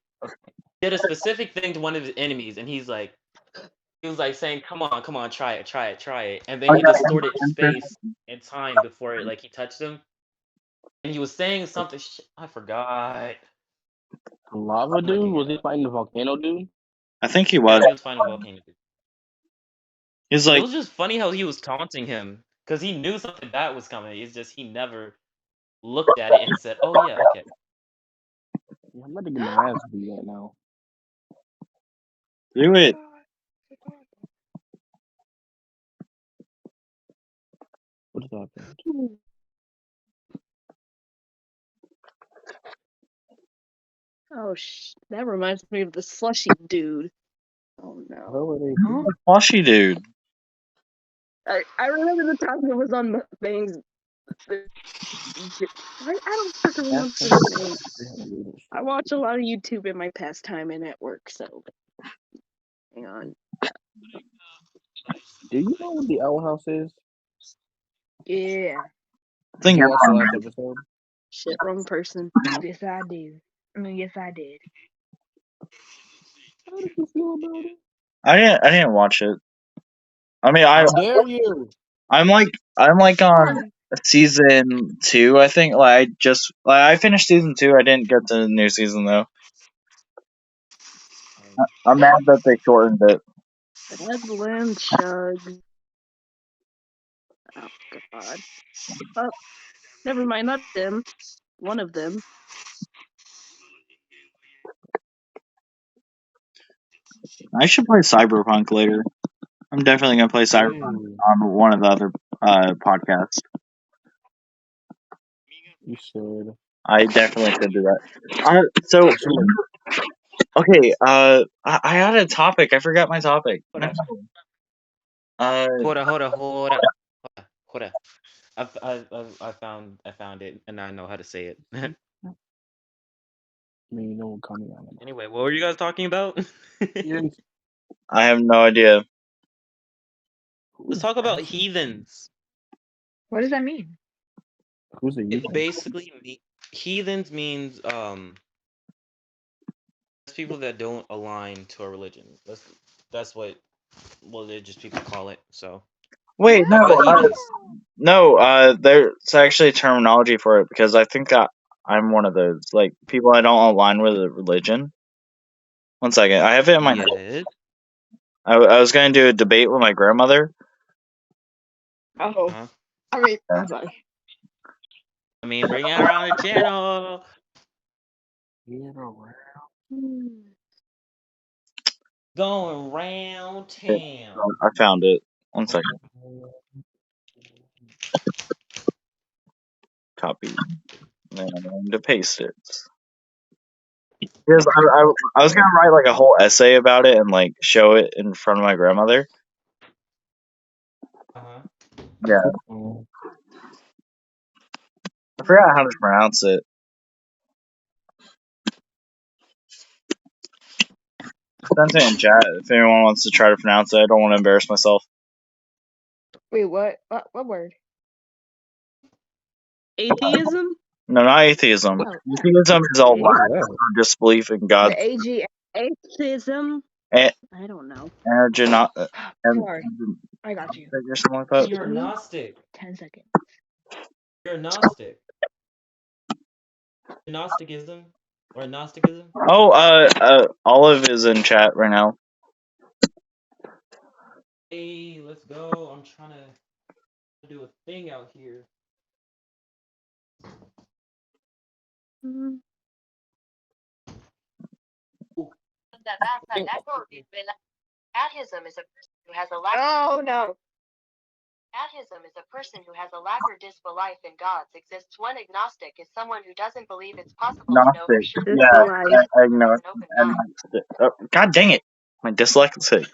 [SPEAKER 3] did a specific thing to one of his enemies, and he was like saying, come on, try it, try it, try it," and then he distorted space and time before it, like he touched him, and he was saying something. I forgot.
[SPEAKER 2] The lava
[SPEAKER 3] I'm
[SPEAKER 2] dude?
[SPEAKER 3] looking
[SPEAKER 2] Was
[SPEAKER 3] it
[SPEAKER 2] he
[SPEAKER 3] up.
[SPEAKER 2] fighting the volcano dude?
[SPEAKER 1] I think he
[SPEAKER 3] Yeah,
[SPEAKER 1] was.
[SPEAKER 3] he was fighting a volcano.
[SPEAKER 1] He's
[SPEAKER 3] It
[SPEAKER 1] like,
[SPEAKER 3] was just funny how he was taunting him because he knew something bad was coming. It's just he never looked at it and said, "Oh yeah, okay."
[SPEAKER 2] Yeah, I'm about to get my ass beat right now.
[SPEAKER 1] do it.
[SPEAKER 2] What just happened?
[SPEAKER 4] Oh that reminds me of the slushy dude. Oh no.
[SPEAKER 2] How are they?
[SPEAKER 5] Huh?
[SPEAKER 1] Flushy dude.
[SPEAKER 4] I remember the time it was on mukbangs. I don't freaking remember his name. I watch a lot of YouTube in my pastime and at work, so hang on.
[SPEAKER 2] Do you know what the Owl House is?
[SPEAKER 5] Yeah.
[SPEAKER 1] I think
[SPEAKER 2] Did you watch the
[SPEAKER 1] everyone
[SPEAKER 2] last
[SPEAKER 1] knows.
[SPEAKER 2] episode?
[SPEAKER 4] Shit, wrong person.
[SPEAKER 5] Yes, I did. Yes, I did.
[SPEAKER 2] How did you feel about it?
[SPEAKER 1] I didn't watch it. I mean,
[SPEAKER 2] How dare you?
[SPEAKER 1] I'm like on season 2. I think I finished season 2. I didn't get to the new season though. I'm mad that they shortened it.
[SPEAKER 4] Badland Chug. Oh god. Oh, never mind, not them. One of them.
[SPEAKER 1] I should play Cyberpunk later. I'm definitely gonna play Cyberpunk
[SPEAKER 2] Ooh,
[SPEAKER 1] on one of the other podcasts.
[SPEAKER 2] you should.
[SPEAKER 1] I definitely should do that. So
[SPEAKER 2] I should like,
[SPEAKER 1] okay, I had a topic. I forgot my topic.
[SPEAKER 3] Hold up,
[SPEAKER 1] Uh,
[SPEAKER 3] hold up. I found it, and I know how to say it.
[SPEAKER 2] I mean, you know what coming on.
[SPEAKER 3] Anyway, what were you guys talking about?
[SPEAKER 2] Heathens.
[SPEAKER 1] I have no idea.
[SPEAKER 3] Let's talk about heathens.
[SPEAKER 5] What does that mean?
[SPEAKER 2] Who's a
[SPEAKER 3] It
[SPEAKER 2] heathen?
[SPEAKER 3] basically heathens means it's people that don't align to a religion. That's what religious people call it. So
[SPEAKER 1] Wait,
[SPEAKER 3] talk about
[SPEAKER 1] no,
[SPEAKER 3] heathens.
[SPEAKER 1] no. There's actually terminology for it because I think I'm one of those like people I don't align with a religion. One second, I have it in my notes.
[SPEAKER 3] Yes.
[SPEAKER 1] I was going to do a debate with my grandmother.
[SPEAKER 5] Oh,
[SPEAKER 3] Huh?
[SPEAKER 5] I mean, I'm sorry.
[SPEAKER 3] I mean, bring it around the channel.
[SPEAKER 4] Hmm.
[SPEAKER 3] Going round town.
[SPEAKER 1] I found it. One second. Copy. And I'm going to paste it. Because I was gonna write like a whole essay about it and like show it in front of my grandmother.
[SPEAKER 3] Uh-huh.
[SPEAKER 1] Yeah, I forgot how to pronounce it. Send it in chat if anyone wants to try to pronounce it. I don't want to embarrass myself.
[SPEAKER 5] Wait, what? What word?
[SPEAKER 4] Atheism?
[SPEAKER 1] No, not atheism.
[SPEAKER 5] Oh,
[SPEAKER 1] Atheism is a
[SPEAKER 2] What's
[SPEAKER 1] lack
[SPEAKER 2] that?
[SPEAKER 1] of disbelief in God.
[SPEAKER 5] the AG.
[SPEAKER 4] Atheism?
[SPEAKER 1] And,
[SPEAKER 4] I don't know.
[SPEAKER 5] Sorry, I got you.
[SPEAKER 1] or something like that.
[SPEAKER 3] You're a
[SPEAKER 5] Give me
[SPEAKER 3] Gnostic.
[SPEAKER 5] 10 seconds.
[SPEAKER 3] You're a Gnostic. Gnosticism or Gnosticism.
[SPEAKER 1] Oh, Olive is in chat right now.
[SPEAKER 3] Hey, let's go. I'm trying to do a thing out here.
[SPEAKER 4] Mm,
[SPEAKER 6] Atheism is a person who has a lack.
[SPEAKER 5] Oh no.
[SPEAKER 6] Atheism is a person who has a lack or disbelief in gods. Exists one agnostic is someone who doesn't believe it's possible to know for
[SPEAKER 1] Gnostic.
[SPEAKER 6] sure.
[SPEAKER 4] This
[SPEAKER 1] Yeah,
[SPEAKER 4] life.
[SPEAKER 1] agnostic.
[SPEAKER 6] An open mind.
[SPEAKER 1] Oh, God dang it. My dyslexic.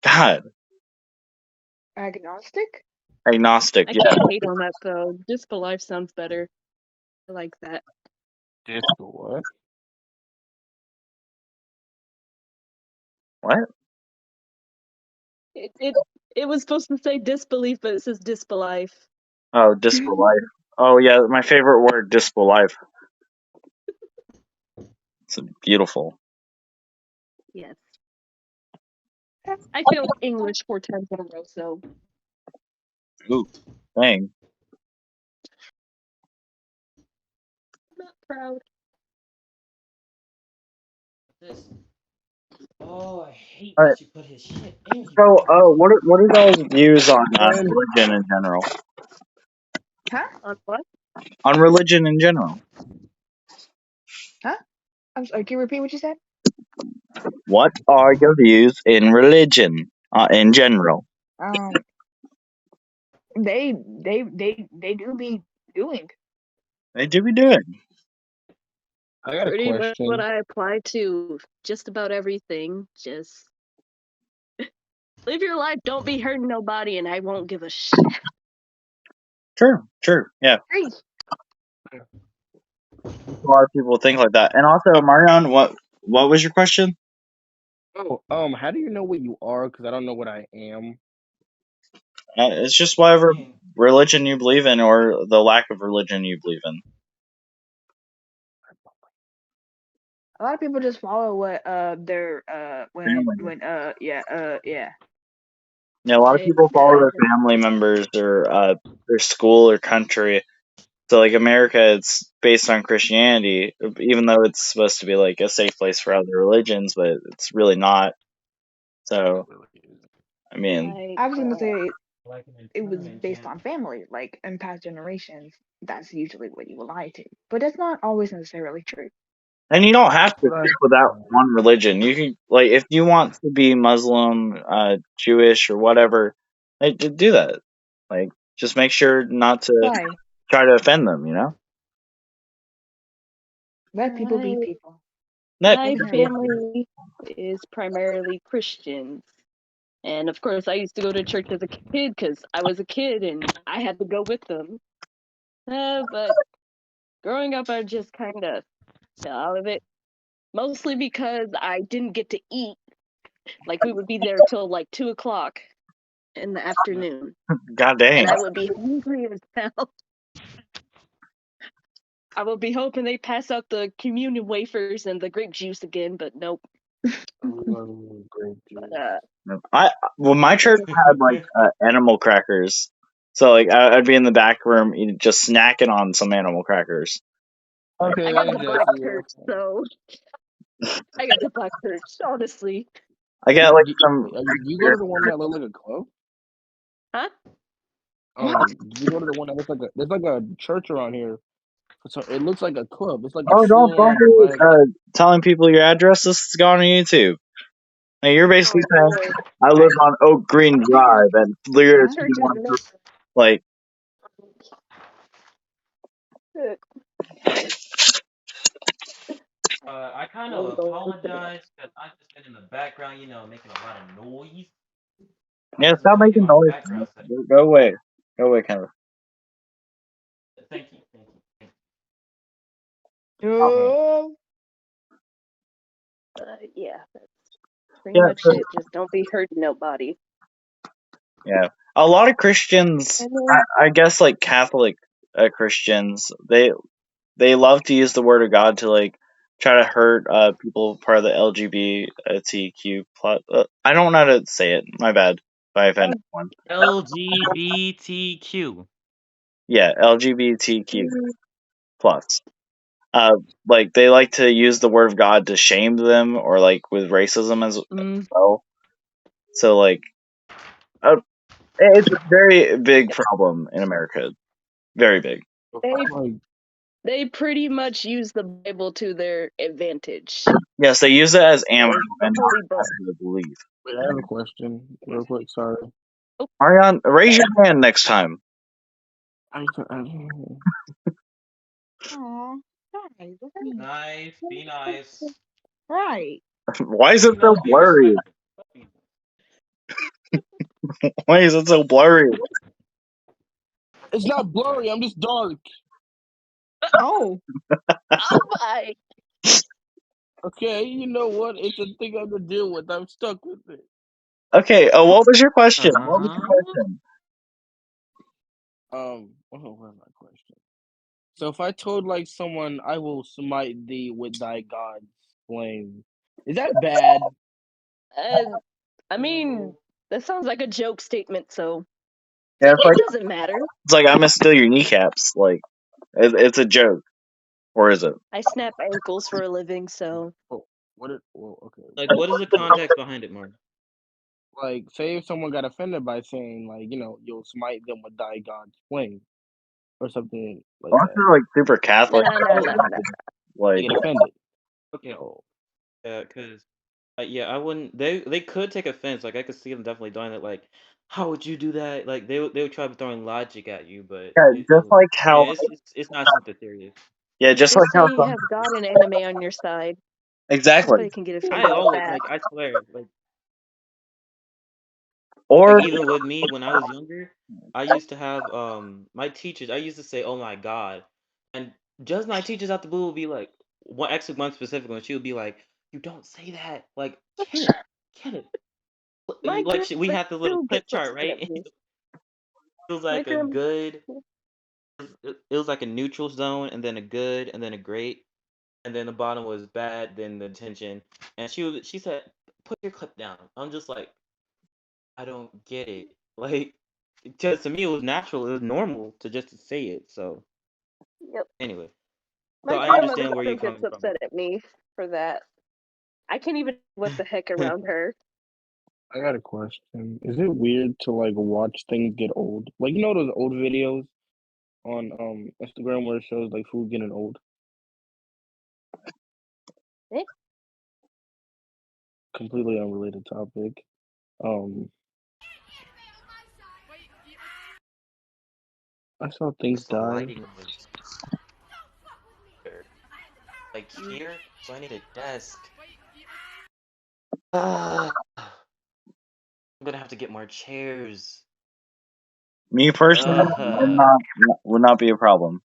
[SPEAKER 1] God.
[SPEAKER 5] Agnostic?
[SPEAKER 1] Agnostic,
[SPEAKER 4] I
[SPEAKER 1] yeah.
[SPEAKER 4] can't hate on that though. Disbelief sounds better. I like that.
[SPEAKER 2] Disco what?
[SPEAKER 1] What?
[SPEAKER 4] It was supposed to say disbelief, but it says disbelief.
[SPEAKER 1] Oh, disbelief. Oh, yeah, my favorite word, disbelief. It's beautiful.
[SPEAKER 4] Yes. I failed English 4 times in a row, so
[SPEAKER 1] Ooh, dang.
[SPEAKER 4] I'm not proud.
[SPEAKER 3] This. Oh, I hate
[SPEAKER 1] All right.
[SPEAKER 3] that you put his shit in here.
[SPEAKER 1] So, what are y'all's views on
[SPEAKER 2] And
[SPEAKER 1] religion in general?
[SPEAKER 5] Huh?
[SPEAKER 4] On what?
[SPEAKER 1] On religion in general.
[SPEAKER 5] Huh? I'm sorry, can you repeat what you said?
[SPEAKER 1] What are your views in religion in general?
[SPEAKER 5] Um, they do be doing.
[SPEAKER 1] They do be doing.
[SPEAKER 2] I got a
[SPEAKER 4] Pretty much what
[SPEAKER 2] question.
[SPEAKER 4] I apply to just about everything. Just live your life, don't be hurting nobody, and I won't give a shit.
[SPEAKER 1] True, yeah.
[SPEAKER 5] Hey,
[SPEAKER 1] A lot of people think like that. And also, Marion, what was your question?
[SPEAKER 2] Oh, how do you know what you are? Because I don't know what I am.
[SPEAKER 1] It's just whatever
[SPEAKER 3] Man,
[SPEAKER 1] religion you believe in or the lack of religion you believe in.
[SPEAKER 5] a lot of people just follow what their
[SPEAKER 1] Family.
[SPEAKER 5] yeah yeah.
[SPEAKER 1] Yeah, a lot of people follow
[SPEAKER 4] Exactly.
[SPEAKER 1] their family members or their school or country. So, like America, it's based on Christianity, even though it's supposed to be like a safe place for other religions, but it's really not. So, I mean,
[SPEAKER 4] Like,
[SPEAKER 5] I was gonna say
[SPEAKER 3] like an
[SPEAKER 5] it was
[SPEAKER 3] internment
[SPEAKER 5] based
[SPEAKER 3] camp.
[SPEAKER 5] on family, like in past generations. That's usually what you ally to, but that's not always necessarily true.
[SPEAKER 1] and you don't have to
[SPEAKER 2] What I
[SPEAKER 1] stick with that one religion. You can, like, if you want to be Muslim, Jewish, or whatever, like, do that. Like, just make sure not to
[SPEAKER 5] Why?
[SPEAKER 1] try to offend them.
[SPEAKER 5] Let people be
[SPEAKER 4] my
[SPEAKER 5] people.
[SPEAKER 1] That
[SPEAKER 5] Let
[SPEAKER 4] my
[SPEAKER 5] them have their opinion.
[SPEAKER 4] family is primarily Christians. And of course, I used to go to church as a kid because I was a kid and I had to go with them. But growing up, I just kind of fell out of it. Mostly because I didn't get to eat. Like, we would be there till like 2 o'clock in the afternoon.
[SPEAKER 1] God dang.
[SPEAKER 4] And I would be hungry as hell. I would be hoping they pass out the communion wafers and the grape juice again, but nope.
[SPEAKER 2] great
[SPEAKER 4] But,
[SPEAKER 2] juice.
[SPEAKER 1] My church had like animal crackers, so like I'd be in the back room just snacking on some animal crackers.
[SPEAKER 2] Okay,
[SPEAKER 4] I got
[SPEAKER 2] that's
[SPEAKER 4] the
[SPEAKER 2] just
[SPEAKER 4] black church, so I got the black church, honestly.
[SPEAKER 1] I got like
[SPEAKER 2] You,
[SPEAKER 1] some.
[SPEAKER 2] you go to the one that look like a club?
[SPEAKER 4] Huh?
[SPEAKER 5] What?
[SPEAKER 2] You go to the one that looks like there's like a church around here. So it looks like a club. It's like a
[SPEAKER 1] Oh, don't
[SPEAKER 2] full on
[SPEAKER 1] be
[SPEAKER 2] black.
[SPEAKER 1] telling people your address. This is going on YouTube. Now you're basically
[SPEAKER 4] Oh
[SPEAKER 1] saying
[SPEAKER 4] boy.
[SPEAKER 1] I live on Oak Green Drive and
[SPEAKER 4] The
[SPEAKER 1] Lear
[SPEAKER 4] church is
[SPEAKER 1] like
[SPEAKER 4] lit.
[SPEAKER 3] I kind of apologize because I've just been in the background, making a lot of noise.
[SPEAKER 1] yeah.
[SPEAKER 3] I'm
[SPEAKER 1] Stop
[SPEAKER 3] changing
[SPEAKER 1] making
[SPEAKER 3] my
[SPEAKER 1] noise.
[SPEAKER 3] background setting.
[SPEAKER 1] Go away. Go away, kind of.
[SPEAKER 3] Thank you, thank you, thank
[SPEAKER 5] Oh,
[SPEAKER 4] Yeah, that's pretty
[SPEAKER 1] Yeah.
[SPEAKER 4] much it. Just don't be hurting nobody.
[SPEAKER 1] Yeah, a lot of Christians,
[SPEAKER 4] And then,
[SPEAKER 1] I guess, like Catholic Christians, they love to use the word of God to like try to hurt people part of the LGBTQ plus. I don't know how to say it. My bad if I offended one.
[SPEAKER 3] LGBTQ.
[SPEAKER 1] Yeah, LGBTQ plus. Like they like to use the word of God to shame them, or like with racism as well. So like, uh, it's a very big problem in America. Very big.
[SPEAKER 4] They
[SPEAKER 2] Like,
[SPEAKER 4] they pretty much use the Bible to their advantage.
[SPEAKER 1] Yes, they use it as ammo
[SPEAKER 4] Like the
[SPEAKER 1] and
[SPEAKER 4] holy
[SPEAKER 1] not
[SPEAKER 4] book.
[SPEAKER 1] as a belief.
[SPEAKER 2] wait, I have a question, real quick. Sorry.
[SPEAKER 1] Marion, raise your hand next time.
[SPEAKER 2] I,
[SPEAKER 5] Aw, guys, look at me.
[SPEAKER 3] Nice. Be nice.
[SPEAKER 5] Right.
[SPEAKER 1] Why is it
[SPEAKER 3] You
[SPEAKER 1] so
[SPEAKER 3] know, be
[SPEAKER 1] blurry?
[SPEAKER 3] respectful.
[SPEAKER 1] Why is it so blurry?
[SPEAKER 2] it's not blurry. I'm just dark.
[SPEAKER 5] Oh,
[SPEAKER 4] Oh my!
[SPEAKER 2] Okay, you know what? It's a thing I have to deal with. I'm stuck with it.
[SPEAKER 1] Okay, what was your question? What was your question?
[SPEAKER 2] What was my question? So if I told like someone I will smite thee with thy God's flame, is that bad?
[SPEAKER 4] I mean, that sounds like a joke statement, so
[SPEAKER 1] Yeah,
[SPEAKER 4] it doesn't matter.
[SPEAKER 1] it's like I'm gonna steal your kneecaps. Like it's a joke, or is it?
[SPEAKER 4] I snap ankles for a living, so
[SPEAKER 2] Oh, what? Well, okay.
[SPEAKER 3] Like, what is the context behind it, Mark?
[SPEAKER 2] Like, say if someone got offended by saying like, you'll smite them with thy God's flame or something like
[SPEAKER 1] Unless
[SPEAKER 2] that.
[SPEAKER 1] you're like super Catholic,
[SPEAKER 4] nah.
[SPEAKER 2] They
[SPEAKER 1] like
[SPEAKER 2] get offended.
[SPEAKER 3] Okay.
[SPEAKER 2] So,
[SPEAKER 3] Yeah, because yeah, I wouldn't. They could take offense. Like I could see them definitely doing it. Like, how would you do that? Like they would try throwing logic at you, but
[SPEAKER 1] yeah,
[SPEAKER 3] it
[SPEAKER 1] just
[SPEAKER 3] would.
[SPEAKER 1] like
[SPEAKER 3] Yeah,
[SPEAKER 1] how
[SPEAKER 3] it's not something serious.
[SPEAKER 1] yeah, just like
[SPEAKER 4] Just
[SPEAKER 1] how
[SPEAKER 4] say you
[SPEAKER 1] some
[SPEAKER 4] have God and anime on your side.
[SPEAKER 1] exactly,
[SPEAKER 4] Nobody can get
[SPEAKER 3] I
[SPEAKER 4] offended with
[SPEAKER 3] always
[SPEAKER 4] that.
[SPEAKER 3] like I swear like
[SPEAKER 1] or
[SPEAKER 3] even with me when I was younger, I used to have my teachers. I used to say, "Oh my God," and just my teachers at the blue would be like, one specific one. She would be like, "You don't say that." Like, Kenneth,
[SPEAKER 4] My
[SPEAKER 3] like we
[SPEAKER 4] grandmother
[SPEAKER 3] had the little
[SPEAKER 4] still
[SPEAKER 3] clip
[SPEAKER 4] gets
[SPEAKER 3] chart,
[SPEAKER 4] upset
[SPEAKER 3] right?
[SPEAKER 4] at me.
[SPEAKER 3] It was
[SPEAKER 4] My
[SPEAKER 3] like a
[SPEAKER 4] grandma.
[SPEAKER 3] good. It was like a neutral zone, and then a good, and then a great, and then the bottom was bad, then the tension. And she said, "Put your clip down." I'm just like, I don't get it. Like, because to me it was natural, it was normal to just to say it. So
[SPEAKER 4] Yep.
[SPEAKER 3] anyway, so
[SPEAKER 4] My
[SPEAKER 3] I
[SPEAKER 4] grandmother
[SPEAKER 3] understand where
[SPEAKER 4] still
[SPEAKER 3] you're
[SPEAKER 4] gets
[SPEAKER 3] coming from.
[SPEAKER 4] upset at me for that. I can't even what the heck around her.
[SPEAKER 2] I got a question. Is it weird to like watch things get old? Like those old videos on Instagram where it shows like food getting old?
[SPEAKER 4] Eh?
[SPEAKER 2] Completely unrelated topic. Um, I saw things
[SPEAKER 3] It's the
[SPEAKER 2] die.
[SPEAKER 3] lighting of this. Like here, so I need a desk. I'm gonna have to get more chairs.
[SPEAKER 1] me personally
[SPEAKER 3] Uh,
[SPEAKER 1] would not be a problem.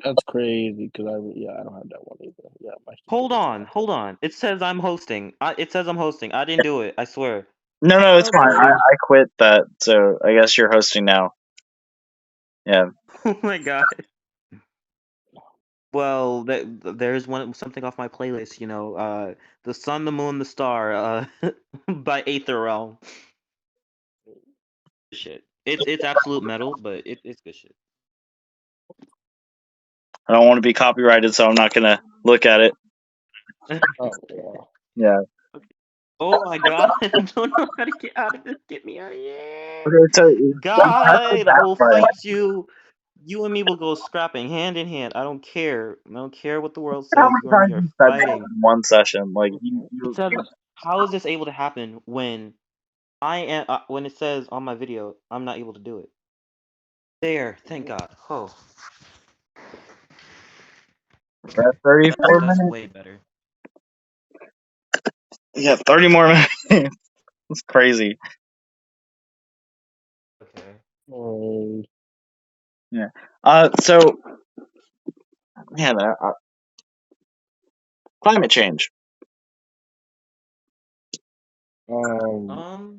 [SPEAKER 2] That's crazy because I don't have that one either. Yeah, my stupid
[SPEAKER 3] hold
[SPEAKER 2] ass.
[SPEAKER 3] on, hold on. It says I'm hosting. It says I'm hosting. I didn't do it. I swear.
[SPEAKER 1] No, it's
[SPEAKER 4] Oh
[SPEAKER 1] fine.
[SPEAKER 4] boy.
[SPEAKER 1] I quit that, so I guess you're hosting now. Yeah.
[SPEAKER 3] Oh my god. Well, there's something off my playlist. The Sun, the Moon, the Star, by Aether Realm. Shit. It's absolute metal, but it's good shit.
[SPEAKER 1] I don't want to be copyrighted, so I'm not gonna look at it.
[SPEAKER 2] Oh yeah.
[SPEAKER 1] Yeah.
[SPEAKER 3] Oh my god, I don't know how to get out of this. Get me out of here.
[SPEAKER 1] Okay, so
[SPEAKER 3] God, I will fight you. You and me will go scrapping hand in hand. I don't care. I don't care what the world
[SPEAKER 1] how
[SPEAKER 3] says.
[SPEAKER 1] many
[SPEAKER 3] You and me
[SPEAKER 1] times
[SPEAKER 3] are
[SPEAKER 1] you said that
[SPEAKER 3] fighting.
[SPEAKER 1] in one session? Like
[SPEAKER 3] It says, how is this able to happen when when it says on my video, I'm not able to do it? There, thank God. Oh,
[SPEAKER 1] we're at 34
[SPEAKER 3] that's
[SPEAKER 1] minutes.
[SPEAKER 3] way better.
[SPEAKER 1] Yeah, 30 more minutes. It's crazy.
[SPEAKER 3] Okay.
[SPEAKER 2] Oh,
[SPEAKER 1] Yeah. So man, climate change.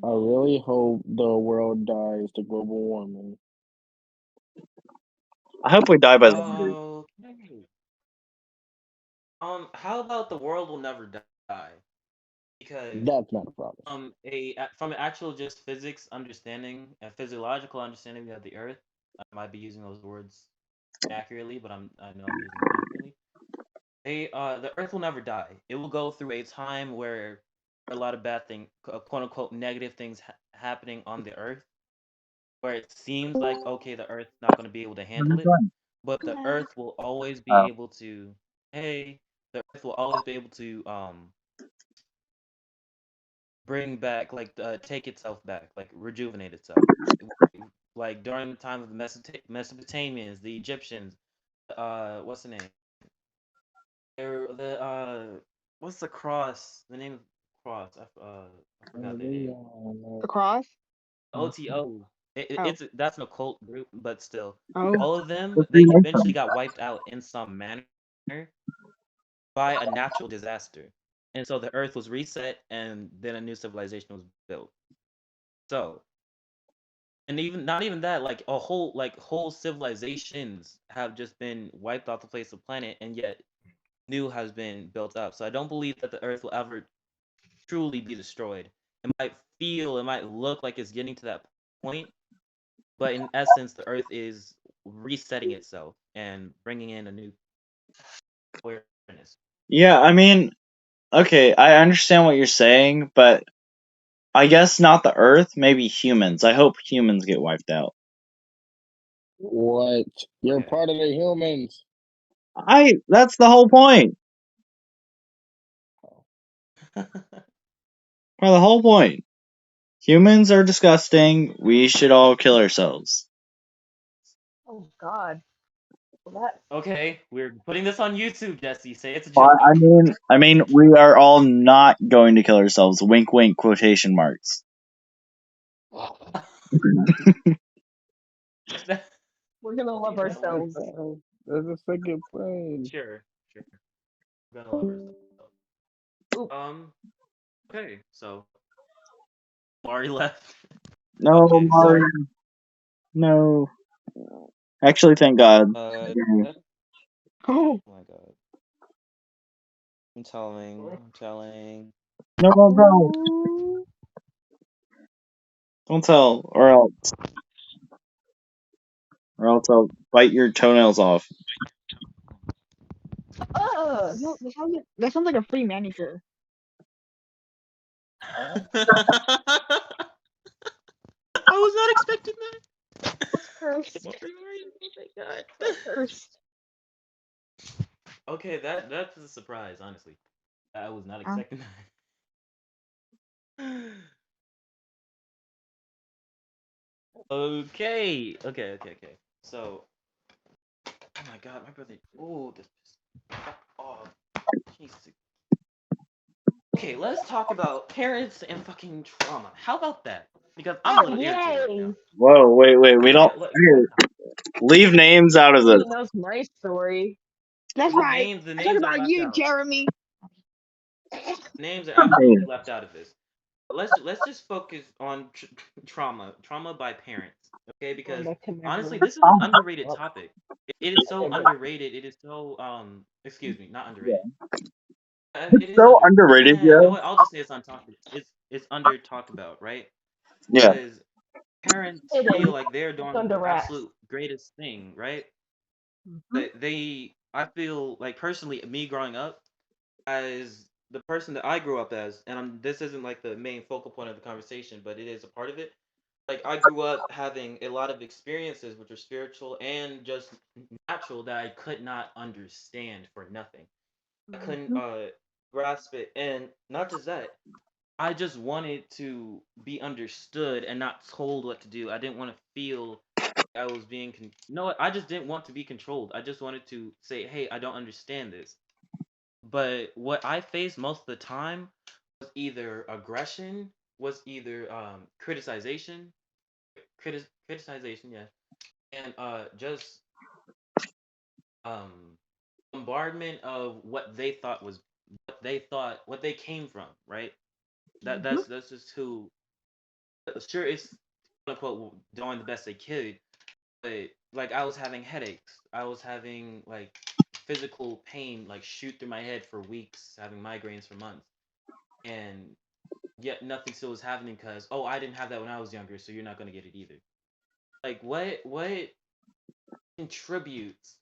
[SPEAKER 2] I really hope the world dies to global warming.
[SPEAKER 1] I hope we die by the end.
[SPEAKER 3] Okay. How about the world will never die? Because
[SPEAKER 2] That's not a promise.
[SPEAKER 3] from an actual just physics understanding and physiological understanding of the Earth, I might be using those words accurately, but I know I'm using them accurately. The Earth will never die. It will go through a time where a lot of bad thing, quote unquote, negative things happening on the Earth, where it seems like okay, the Earth's not going to be able to
[SPEAKER 1] What are
[SPEAKER 3] handle
[SPEAKER 1] you
[SPEAKER 3] it,
[SPEAKER 1] doing?
[SPEAKER 3] but the Earth will always be
[SPEAKER 1] Oh.
[SPEAKER 3] able to. Hey, the Earth will always be able to bring back like take itself back, like rejuvenate itself. Like during the time of the Mesopotamians, the Egyptians, what's the name? The what's the cross? The name of the cross? I forgot the name.
[SPEAKER 5] The cross.
[SPEAKER 3] OTO.
[SPEAKER 5] Oh.
[SPEAKER 3] It's that's an occult group, but still,
[SPEAKER 5] Oh.
[SPEAKER 3] all of them
[SPEAKER 1] The
[SPEAKER 3] they
[SPEAKER 1] three
[SPEAKER 3] eventually
[SPEAKER 1] nations.
[SPEAKER 3] got wiped out in some manner by a natural disaster, and so the Earth was reset, and then a new civilization was built. So, and even not even that, like whole civilizations have just been wiped off the face of the planet, and yet new has been built up. So I don't believe that the Earth will ever truly be destroyed. It might look like it's getting to that point, but in essence, the Earth is resetting itself and bringing in a new awareness.
[SPEAKER 1] Yeah, I mean, okay, I understand what you're saying, but I guess not the Earth, maybe humans. I hope humans get wiped out.
[SPEAKER 2] What? You're
[SPEAKER 3] Okay.
[SPEAKER 2] part of the humans.
[SPEAKER 1] That's the whole point. Well, the whole point. Humans are disgusting. We should all kill ourselves.
[SPEAKER 5] Oh God. Well, that.
[SPEAKER 3] Okay, we're putting this on YouTube, Jesse. Say it's a
[SPEAKER 1] But
[SPEAKER 3] joke.
[SPEAKER 1] I mean, we are all not going to kill ourselves. Wink, wink, quotation marks.
[SPEAKER 4] We're gonna love
[SPEAKER 3] That
[SPEAKER 4] ourselves.
[SPEAKER 3] works.
[SPEAKER 2] There's a second plane.
[SPEAKER 3] Sure. We're gonna love ourselves.
[SPEAKER 4] Oop.
[SPEAKER 3] Okay, so Mari left.
[SPEAKER 1] No,
[SPEAKER 3] Okay,
[SPEAKER 1] Mari,
[SPEAKER 3] so
[SPEAKER 1] no. Actually, thank God.
[SPEAKER 3] that,
[SPEAKER 5] Oh.
[SPEAKER 3] oh my god. I'm telling.
[SPEAKER 1] No, no, don't tell, or else I'll bite your toenails off.
[SPEAKER 4] Ugh.
[SPEAKER 5] No, that sounds like a free manicure.
[SPEAKER 3] I was not expecting that.
[SPEAKER 4] That's cursed.
[SPEAKER 3] What were you oh my god.
[SPEAKER 4] So cursed.
[SPEAKER 3] Okay, that's a surprise, honestly. I was not
[SPEAKER 5] Oh.
[SPEAKER 3] expecting that. Okay. So, oh my god, my brother. Oh, this. Oh, Jesus. Okay, let's talk about parents and fucking trauma. How about that? Because I'm a
[SPEAKER 5] Oh
[SPEAKER 3] little irritated right now.
[SPEAKER 5] yay!
[SPEAKER 1] Whoa, wait, we
[SPEAKER 3] Okay,
[SPEAKER 1] don't. Here, leave names out of this.
[SPEAKER 4] Nobody knows my story.
[SPEAKER 5] That's right.
[SPEAKER 3] the
[SPEAKER 5] I talk
[SPEAKER 3] names are
[SPEAKER 5] about
[SPEAKER 3] left
[SPEAKER 5] you,
[SPEAKER 3] out.
[SPEAKER 5] Jeremy.
[SPEAKER 3] Names are absolutely left out of this. But let's just focus on trauma by parents, okay?
[SPEAKER 5] Going
[SPEAKER 3] Because
[SPEAKER 5] back to my
[SPEAKER 3] honestly,
[SPEAKER 5] room.
[SPEAKER 3] this is an underrated
[SPEAKER 2] Oh,
[SPEAKER 3] topic. It is so underrated. It is so excuse me, not underrated. It is
[SPEAKER 1] So underrated,
[SPEAKER 3] you know
[SPEAKER 1] yeah.
[SPEAKER 3] what? I'll just say it's on talked. It's under talked about, right?
[SPEAKER 1] Yeah,
[SPEAKER 3] Because parents feel
[SPEAKER 4] Hidden.
[SPEAKER 3] like they're
[SPEAKER 4] It's
[SPEAKER 3] doing
[SPEAKER 4] under
[SPEAKER 3] the
[SPEAKER 4] wraps.
[SPEAKER 3] absolute greatest thing, right?
[SPEAKER 5] Mm-hmm.
[SPEAKER 3] But I feel like personally, me growing up as the person that I grew up as, and this isn't like the main focal point of the conversation, but it is a part of it. Like I grew up having a lot of experiences which are spiritual and just natural that I could not understand for nothing. I couldn't
[SPEAKER 5] Mm-hmm.
[SPEAKER 3] grasp it, and not just that. I just wanted to be understood and not told what to do. I didn't want to feel I was being no, I just didn't want to be controlled. I just wanted to say, "Hey, I don't understand this." But what I faced most of the time was either aggression, was either criticization, yeah, and just um bombardment of what they came from, right?
[SPEAKER 5] Mm-hmm.
[SPEAKER 3] That's just who. Sure, it's quote unquote doing the best they could. but like I was having headaches. I was having like physical pain like shoot through my head for weeks, having migraines for months. And yet nothing still was happening because oh, I didn't have that when I was younger, so you're not going to get it either. Like what contributes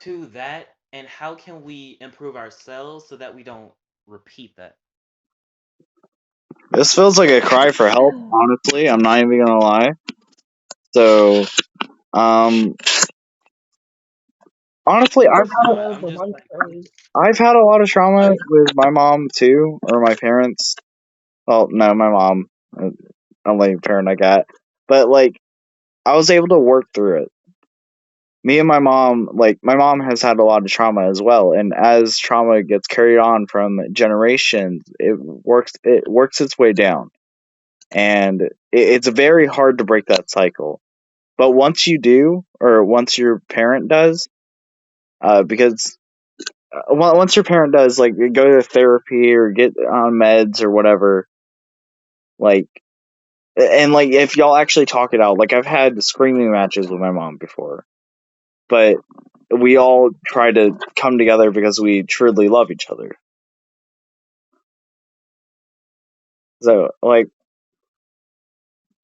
[SPEAKER 3] to that, and how can we improve ourselves so that we don't repeat that?
[SPEAKER 1] This feels like a cry for help. Honestly, I'm not even gonna lie. So, um, honestly,
[SPEAKER 4] I
[SPEAKER 1] I've
[SPEAKER 4] just
[SPEAKER 1] had
[SPEAKER 4] know
[SPEAKER 3] I'm
[SPEAKER 4] the
[SPEAKER 3] just
[SPEAKER 4] one
[SPEAKER 3] like
[SPEAKER 4] phrase.
[SPEAKER 1] I've had a lot of trauma with my mom too, or my parents. Well, no, my mom, only parent I got. But like, I was able to work through it. Me and my mom, like my mom has had a lot of trauma as well, and as trauma gets carried on from generations, it works its way down, and it's very hard to break that cycle. But once you do, or once your parent does, because once your parent does, like go to therapy or get on meds or whatever, like, and like if y'all actually talk it out, like I've had screaming matches with my mom before, but we all try to come together because we truly love each other. So, like,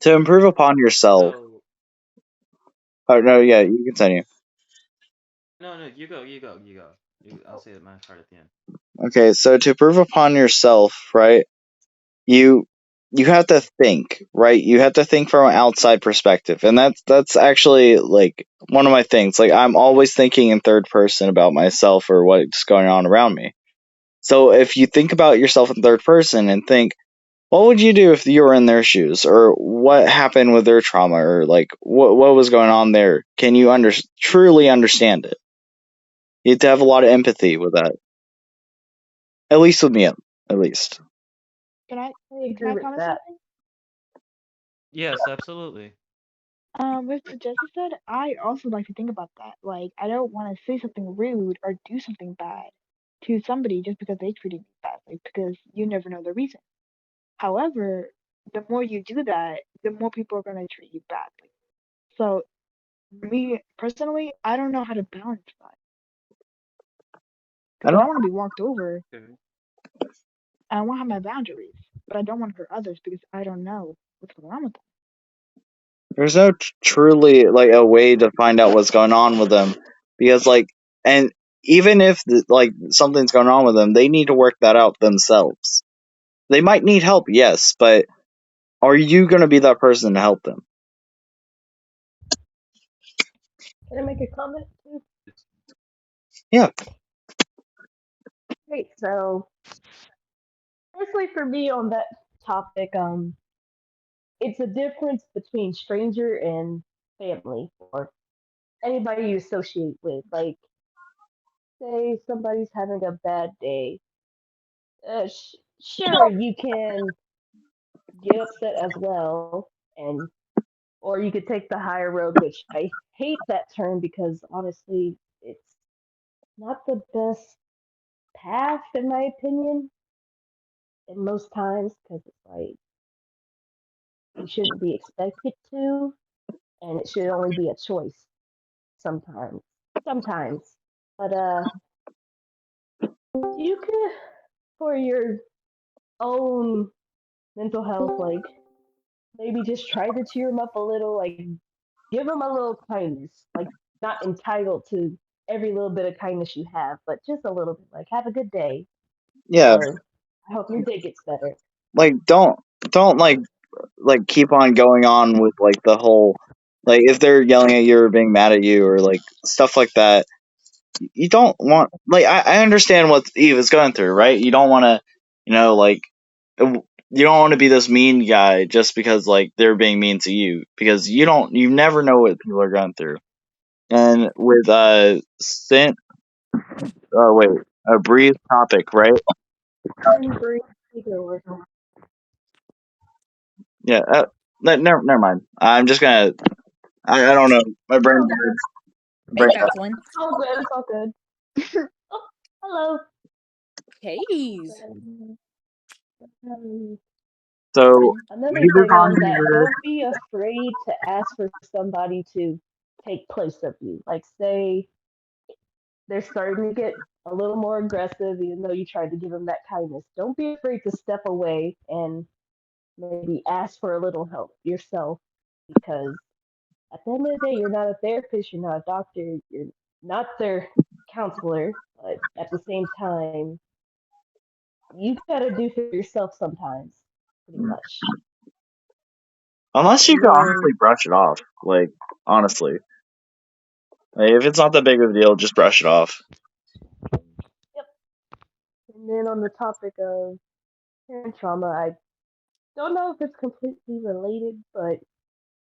[SPEAKER 1] to improve upon yourself.
[SPEAKER 3] so
[SPEAKER 1] Oh no, yeah, you continue.
[SPEAKER 3] no, I'll say my part at the end.
[SPEAKER 1] Okay, so to improve upon yourself, right? You you have to think, right? You have to think from an outside perspective, and that's actually like one of my things. Like I'm always thinking in third person about myself or what's going on around me. So if you think about yourself in third person and think, what would you do if you were in their shoes, or what happened with their trauma, or like what was going on there? Can you truly understand it? You have to have a lot of empathy with that. At least with me, at least.
[SPEAKER 5] Can
[SPEAKER 4] Agree
[SPEAKER 5] I
[SPEAKER 4] with
[SPEAKER 5] comment
[SPEAKER 4] that.
[SPEAKER 5] something?
[SPEAKER 3] Yes, absolutely.
[SPEAKER 5] With what Jesse said, I also like to think about that. Like, I don't want to say something rude or do something bad to somebody just because they treated me badly, because you never know the reason. However, the more you do that, the more people are going to treat you badly. So, me personally, I don't know how to balance that
[SPEAKER 1] I
[SPEAKER 5] because I
[SPEAKER 1] don't.
[SPEAKER 5] don't want to be walked over.
[SPEAKER 3] Okay.
[SPEAKER 5] I want to have my boundaries, but I don't want to hurt others because I don't know what's going on with them.
[SPEAKER 1] There's no truly like a way to find out what's going on with them, because like, and even if like something's going on with them, they need to work that out themselves. They might need help, yes, but are you going to be that person to help them?
[SPEAKER 4] Can I make a comment too?
[SPEAKER 1] Yeah,
[SPEAKER 4] Great. So, personally, for me on that topic, it's a difference between stranger and family or anybody you associate with. Like, say somebody's having a bad day. Sure, you can get upset as well, and or you could take the higher road, which I hate that term because honestly, it's not the best path in my opinion. And most times, because it's like you shouldn't be expected to, and it should only be a choice sometimes. Sometimes, but you could for your own mental health, like maybe just try to cheer them up a little, like give them a little kindness, like not entitled to every little bit of kindness you have, but just a little bit, like have a good day,
[SPEAKER 1] yeah.
[SPEAKER 4] or I hope your day gets better.
[SPEAKER 1] Like don't like keep on going on with like the whole, like if they're yelling at you or being mad at you or like stuff like that. You don't want, like, I understand what Eve is going through, right? You don't want to, like, you don't want to be this mean guy just because like they're being mean to you, because you never know what people are going through. And with Sin, wait, a Bree's topic, right?
[SPEAKER 4] Breathe, take it over.
[SPEAKER 1] Yeah, never mind. I'm just gonna, I don't know, my brain.
[SPEAKER 4] Oh, good.
[SPEAKER 7] Hey,
[SPEAKER 1] brain
[SPEAKER 7] Jocelyn.
[SPEAKER 4] It's all good. It's all good. Oh, hello.
[SPEAKER 7] Hey.
[SPEAKER 1] So
[SPEAKER 7] Nothing.
[SPEAKER 4] Another
[SPEAKER 1] leave this
[SPEAKER 4] thing
[SPEAKER 1] on
[SPEAKER 4] on that,
[SPEAKER 1] here.
[SPEAKER 4] don't be afraid to ask for somebody to take place of you. Like, say they're starting to get a little more aggressive, even though you tried to give them that kindness. Don't be afraid to step away and maybe ask for a little help yourself, because at the end of the day, you're not a therapist, you're not a doctor, you're not their counselor, but at the same time, you gotta do for yourself sometimes, pretty much.
[SPEAKER 1] Unless you
[SPEAKER 4] And
[SPEAKER 1] can
[SPEAKER 4] then,
[SPEAKER 1] honestly brush it off. Like, honestly. Like, if it's not that big of a deal, just brush it off.
[SPEAKER 4] yep. And then on the topic of parent trauma, I don't know if it's completely related, but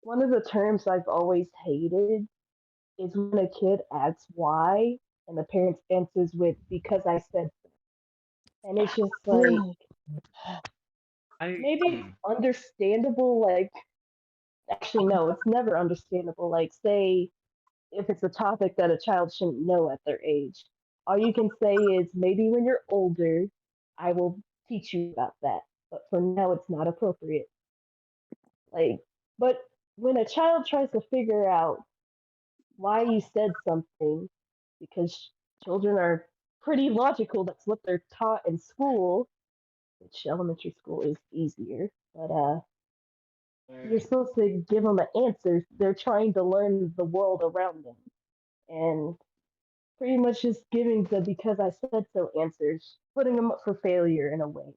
[SPEAKER 4] one of the terms I've always hated is when a kid asks why, and the parents answers with "because I said so." And it's just like,
[SPEAKER 3] I
[SPEAKER 4] maybe it's understandable. Like, actually, no, it's never understandable. Like, say if it's a topic that a child shouldn't know at their age, all you can say is maybe when you're older, I will teach you about that. But for now, it's not appropriate. Like, but when a child tries to figure out why you said something, because children are pretty logical, that's what they're taught in school, which elementary school is easier. But you're supposed to give them an answer. They're trying to learn the world around them, and pretty much just giving the "because I said so" answers, putting them up for failure in a way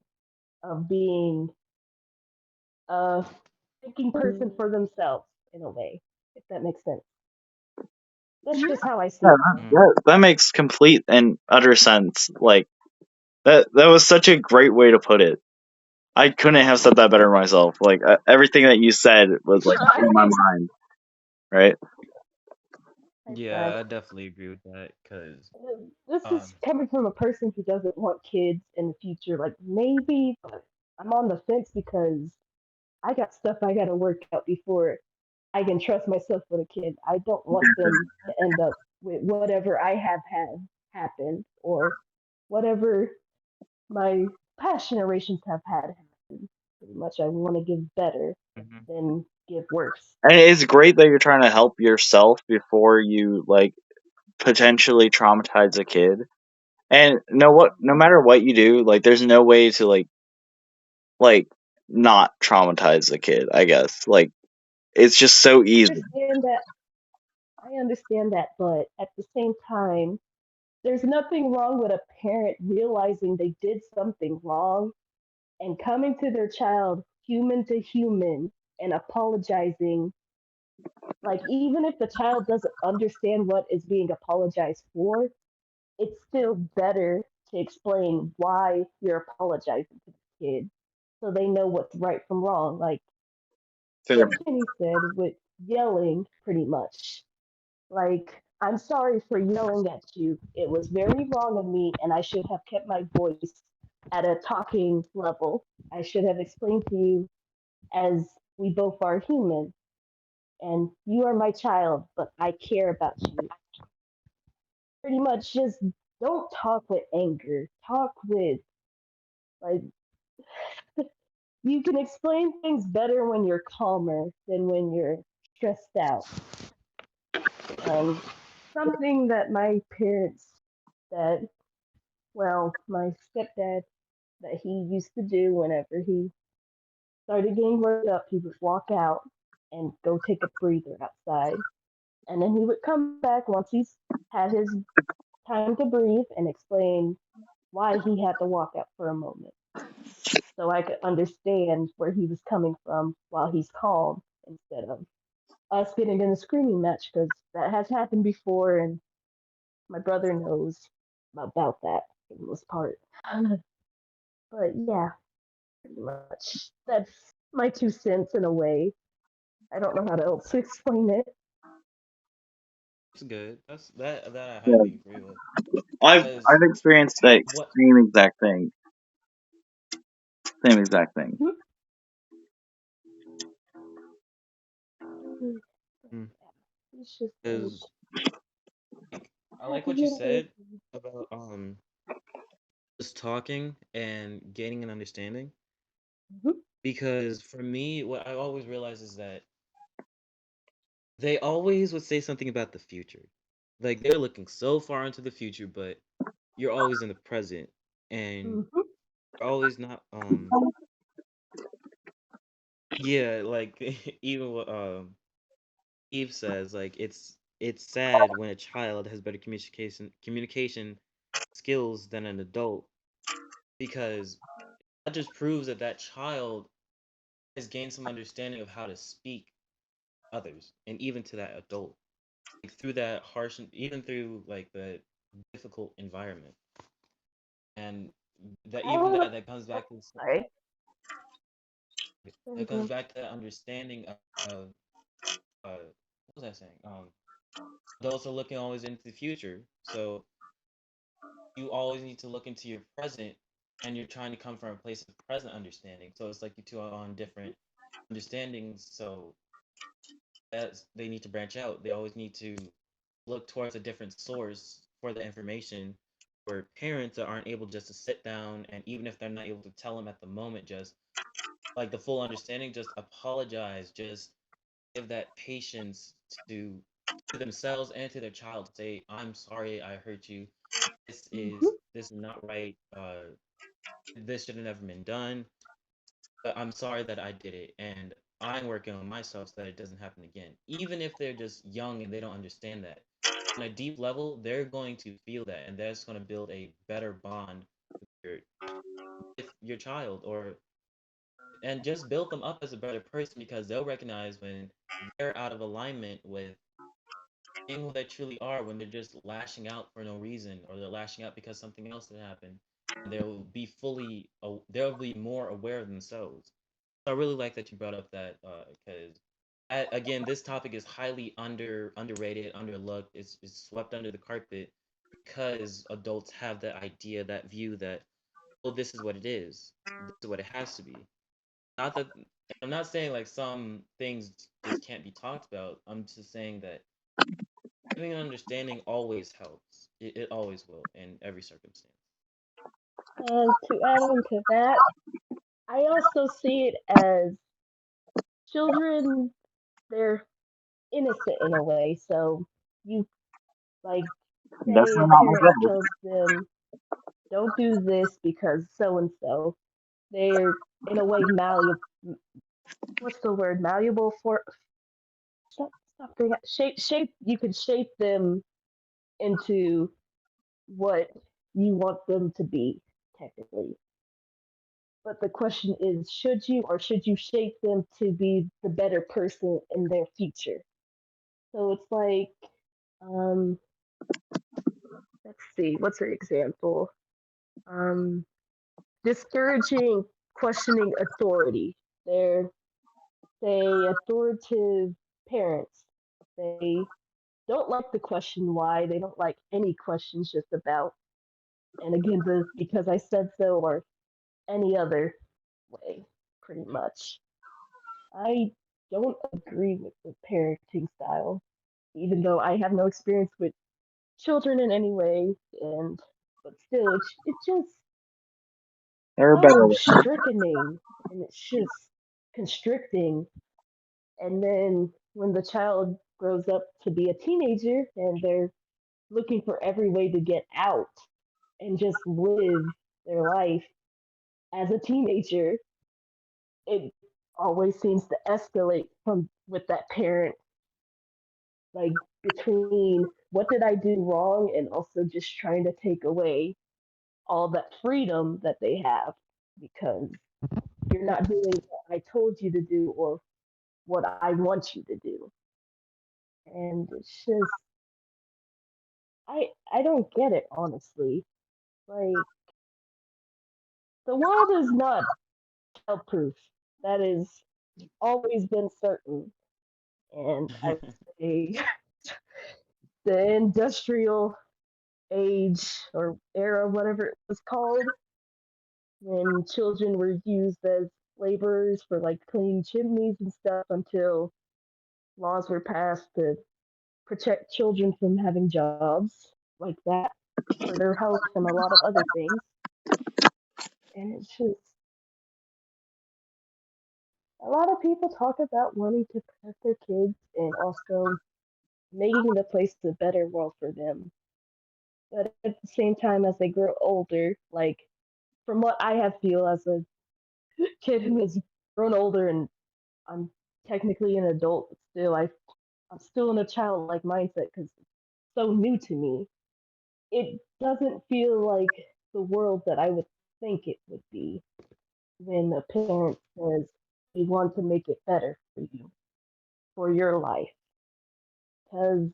[SPEAKER 4] of being a thinking person for themselves in a way, if that makes sense. That's just how I see
[SPEAKER 1] Yeah,
[SPEAKER 4] it.
[SPEAKER 1] that makes complete and utter sense. Like, that was such a great way to put it. I couldn't have said that better myself. Like, everything that you said
[SPEAKER 4] I
[SPEAKER 1] was, like,
[SPEAKER 4] tried.
[SPEAKER 1] in my mind, right?
[SPEAKER 4] I tried.
[SPEAKER 3] Yeah, I definitely agree with that because
[SPEAKER 4] This is
[SPEAKER 3] um
[SPEAKER 4] coming from a person who doesn't want kids in the future. Like, maybe, but I'm on the fence because I got stuff I got to work out before I can trust myself with a kid. I don't want them to end up with whatever I have had happen, or whatever my past generations have had happen. Pretty much, I want to give better
[SPEAKER 3] mhm.
[SPEAKER 4] than give worse.
[SPEAKER 1] And it's great that you're trying to help yourself before you, like, potentially traumatize a kid. And no matter what you do, like, there's no way to, like not traumatize the kid, I guess. Like, it's just so
[SPEAKER 4] I
[SPEAKER 1] easy.
[SPEAKER 4] understand that. I understand that, but at the same time, there's nothing wrong with a parent realizing they did something wrong and coming to their child, human to human, and apologizing. Like, even if the child doesn't understand what is being apologized for, it's still better to explain why you're apologizing to the kid so they know what's right from wrong. Like
[SPEAKER 1] Fair.
[SPEAKER 4] what Kenny said with yelling, pretty much. Like, I'm sorry for yelling at you. It was very wrong of me, and I should have kept my voice at a talking level. I should have explained to you as we both are human, and you are my child, but I care about you. Pretty much just don't talk with anger. Talk with, like, you can explain things better when you're calmer than when you're stressed out. And something that my parents, that, well, my stepdad, that he used to do whenever he started getting worked up, he would walk out and go take a breather outside. And then he would come back once he's had his time to breathe and explain why he had to walk out for a moment. So I could understand where he was coming from while he's calm, instead of us getting in a screaming match, because that has happened before, and my brother knows about that for the most part. But yeah, pretty much. That's my 2 cents in a way. I don't know how to else to explain it.
[SPEAKER 3] It's good. That I
[SPEAKER 1] Yeah.
[SPEAKER 3] highly agree with. Because
[SPEAKER 1] I've experienced that
[SPEAKER 3] what
[SPEAKER 1] same exact thing. Same exact thing.
[SPEAKER 4] Mhm. It's just like,
[SPEAKER 3] is like I
[SPEAKER 4] have
[SPEAKER 3] like
[SPEAKER 4] to
[SPEAKER 3] what you
[SPEAKER 4] get away
[SPEAKER 3] said
[SPEAKER 4] from
[SPEAKER 3] about just talking and gaining an understanding.
[SPEAKER 4] it.
[SPEAKER 3] Because for me, what I always realize is that they always would say something about the future. Like they're looking so far into the future, but you're always in the present, and
[SPEAKER 4] Hmm.
[SPEAKER 3] you're always not yeah, like even what Eve says, like it's sad when a child has better communication skills than an adult, because that just proves that that child has gained some understanding of how to speak to others and even to that adult, like through that harsh, even through like the difficult environment, and that
[SPEAKER 4] I
[SPEAKER 3] even
[SPEAKER 4] don't know.
[SPEAKER 3] that comes back to
[SPEAKER 4] Sorry. There we
[SPEAKER 3] that comes
[SPEAKER 4] go.
[SPEAKER 3] back to that understanding of what was I saying? Adults are looking always into the future, so you always need to look into your present, and you're trying to come from a place of present understanding. So it's like you two are on different understandings. So as they need to branch out, they always need to look towards a different source for the information. For parents that aren't able just to sit down, and even if they're not able to tell them at the moment, just like the full understanding, just apologize, just give that patience to themselves and to their child to say, "I'm sorry, I hurt you.
[SPEAKER 4] Hmm.
[SPEAKER 3] This is not right. This should have never been done. But I'm sorry that I did it, and I'm working on myself so that it doesn't happen again." Even if they're just young and they don't understand that, on a deep level, they're going to feel that, and that's going to build a better bond your, with your child, or and just build them up as a better person, because they'll recognize when they're out of alignment with being who they truly are, when they're just lashing out for no reason, or they're lashing out because something else had happened. And they'll be more aware of themselves. So I really like that you brought up that, because again, this topic is highly underrated, underlooked. It's swept under the carpet because adults have that idea, that view that, well, this is what it is. This is what it has to be. Not that I'm not saying like some things just can't be talked about. I'm just saying that having an understanding always helps. It always will in every circumstance.
[SPEAKER 4] And to add on to that, I also see it as children, they're innocent in a way. So you, like, say
[SPEAKER 1] Definitely
[SPEAKER 4] a
[SPEAKER 1] not my
[SPEAKER 4] parent
[SPEAKER 1] favorite.
[SPEAKER 4] tells them, don't do this because so and so. They're in a way malleable. What's the word? Malleable for. Stop doing that. Shape. You can shape them into what you want them to be, technically. But the question is, should you, or should you shape them to be the better person in their future? So it's like, um, let's see, what's an example? Um, Discouraging questioning authority. They're, say, authoritative parents. They don't like to question why. They don't like any questions just about. And again, the because I said so or any other way, pretty much. I don't agree with the parenting style, even though I have no experience with children in any way. And but still, it's just
[SPEAKER 1] There are better
[SPEAKER 4] so
[SPEAKER 1] ways.
[SPEAKER 4] strickling, and it's just constricting. And then when the child grows up to be a teenager and they're looking for every way to get out and just live their life as a teenager, it always seems to escalate from with that parent, like between what did I do wrong and also just trying to take away all that freedom that they have because you're not doing what I told you to do or what I want you to do. And it's just I don't get it honestly. Like the world is not childproof. That has always been certain. And I would say the industrial age or era, whatever it was called, when children were used as laborers for like cleaning chimneys and stuff until laws were passed to protect children from having jobs like that for their health and a lot of other things. And it's just A lot of people talk about wanting to protect their kids and also making the place a better world for them. But at the same time, as they grow older, like from what I have feel as a kid who has grown older and I'm technically an adult, but still I'm still in a childlike mindset because it's so new to me. It doesn't feel like the world that I would think it would be when a parent says we want to make it better for you, for your life. Because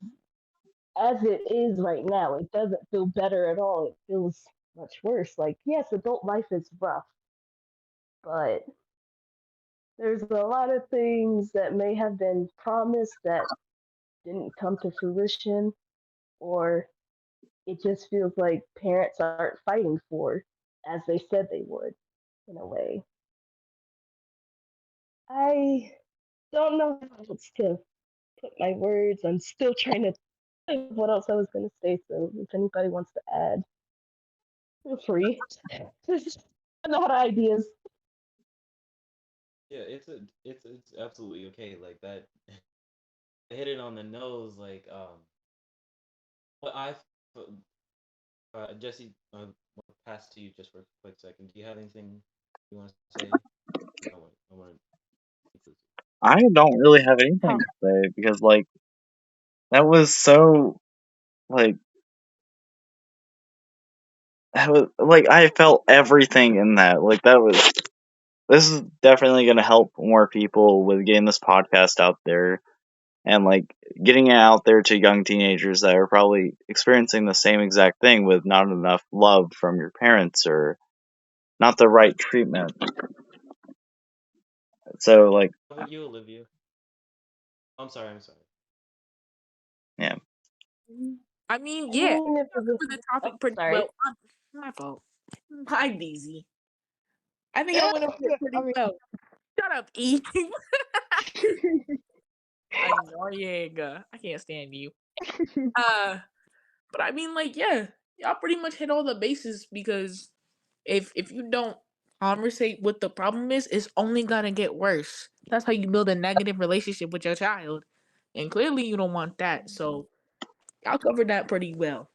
[SPEAKER 4] as it is right now, it doesn't feel better at all. It feels much worse. Like, yes, adult life is rough, but there's a lot of things that may have been promised that didn't come to fruition, or it just feels like parents aren't fighting for as they said they would, in a way. I don't know how else to put my words. I'm still trying to think of what else I was going to say, so if anybody wants to add, feel free. Just a lot of ideas.
[SPEAKER 3] Yeah, it's absolutely okay. Like that hit it on the nose. Like what I Jesse, I'll pass to you just for a quick second. Do you have anything you want to say? I want to include
[SPEAKER 1] I don't really have anything
[SPEAKER 5] Huh.
[SPEAKER 1] to say because like that was so like that was like I felt everything in that. Like that was this is definitely going to help more people with getting this podcast out there and like getting it out there to young teenagers that are probably experiencing the same exact thing with not enough love from your parents or not the right treatment. So like
[SPEAKER 3] How about you, Olivia? I'm sorry. I'm sorry.
[SPEAKER 1] yeah.
[SPEAKER 7] I mean,
[SPEAKER 4] I
[SPEAKER 7] yeah,
[SPEAKER 4] mean, if it was,
[SPEAKER 7] for the
[SPEAKER 4] oh,
[SPEAKER 7] topic pretty
[SPEAKER 4] sorry.
[SPEAKER 7] well. My fault. Hi, Daisy. I think I
[SPEAKER 5] Yeah,
[SPEAKER 7] went over it
[SPEAKER 5] I
[SPEAKER 7] pretty
[SPEAKER 5] mean,
[SPEAKER 7] well. Shut up, E. Annoying. I can't stand you. Uh, but I mean, like, yeah, y'all pretty much hit all the bases because if you don't conversate what the problem is, it's only gonna get worse. That's how you build a negative relationship with your child, and clearly you don't want that. So y'all covered that pretty well.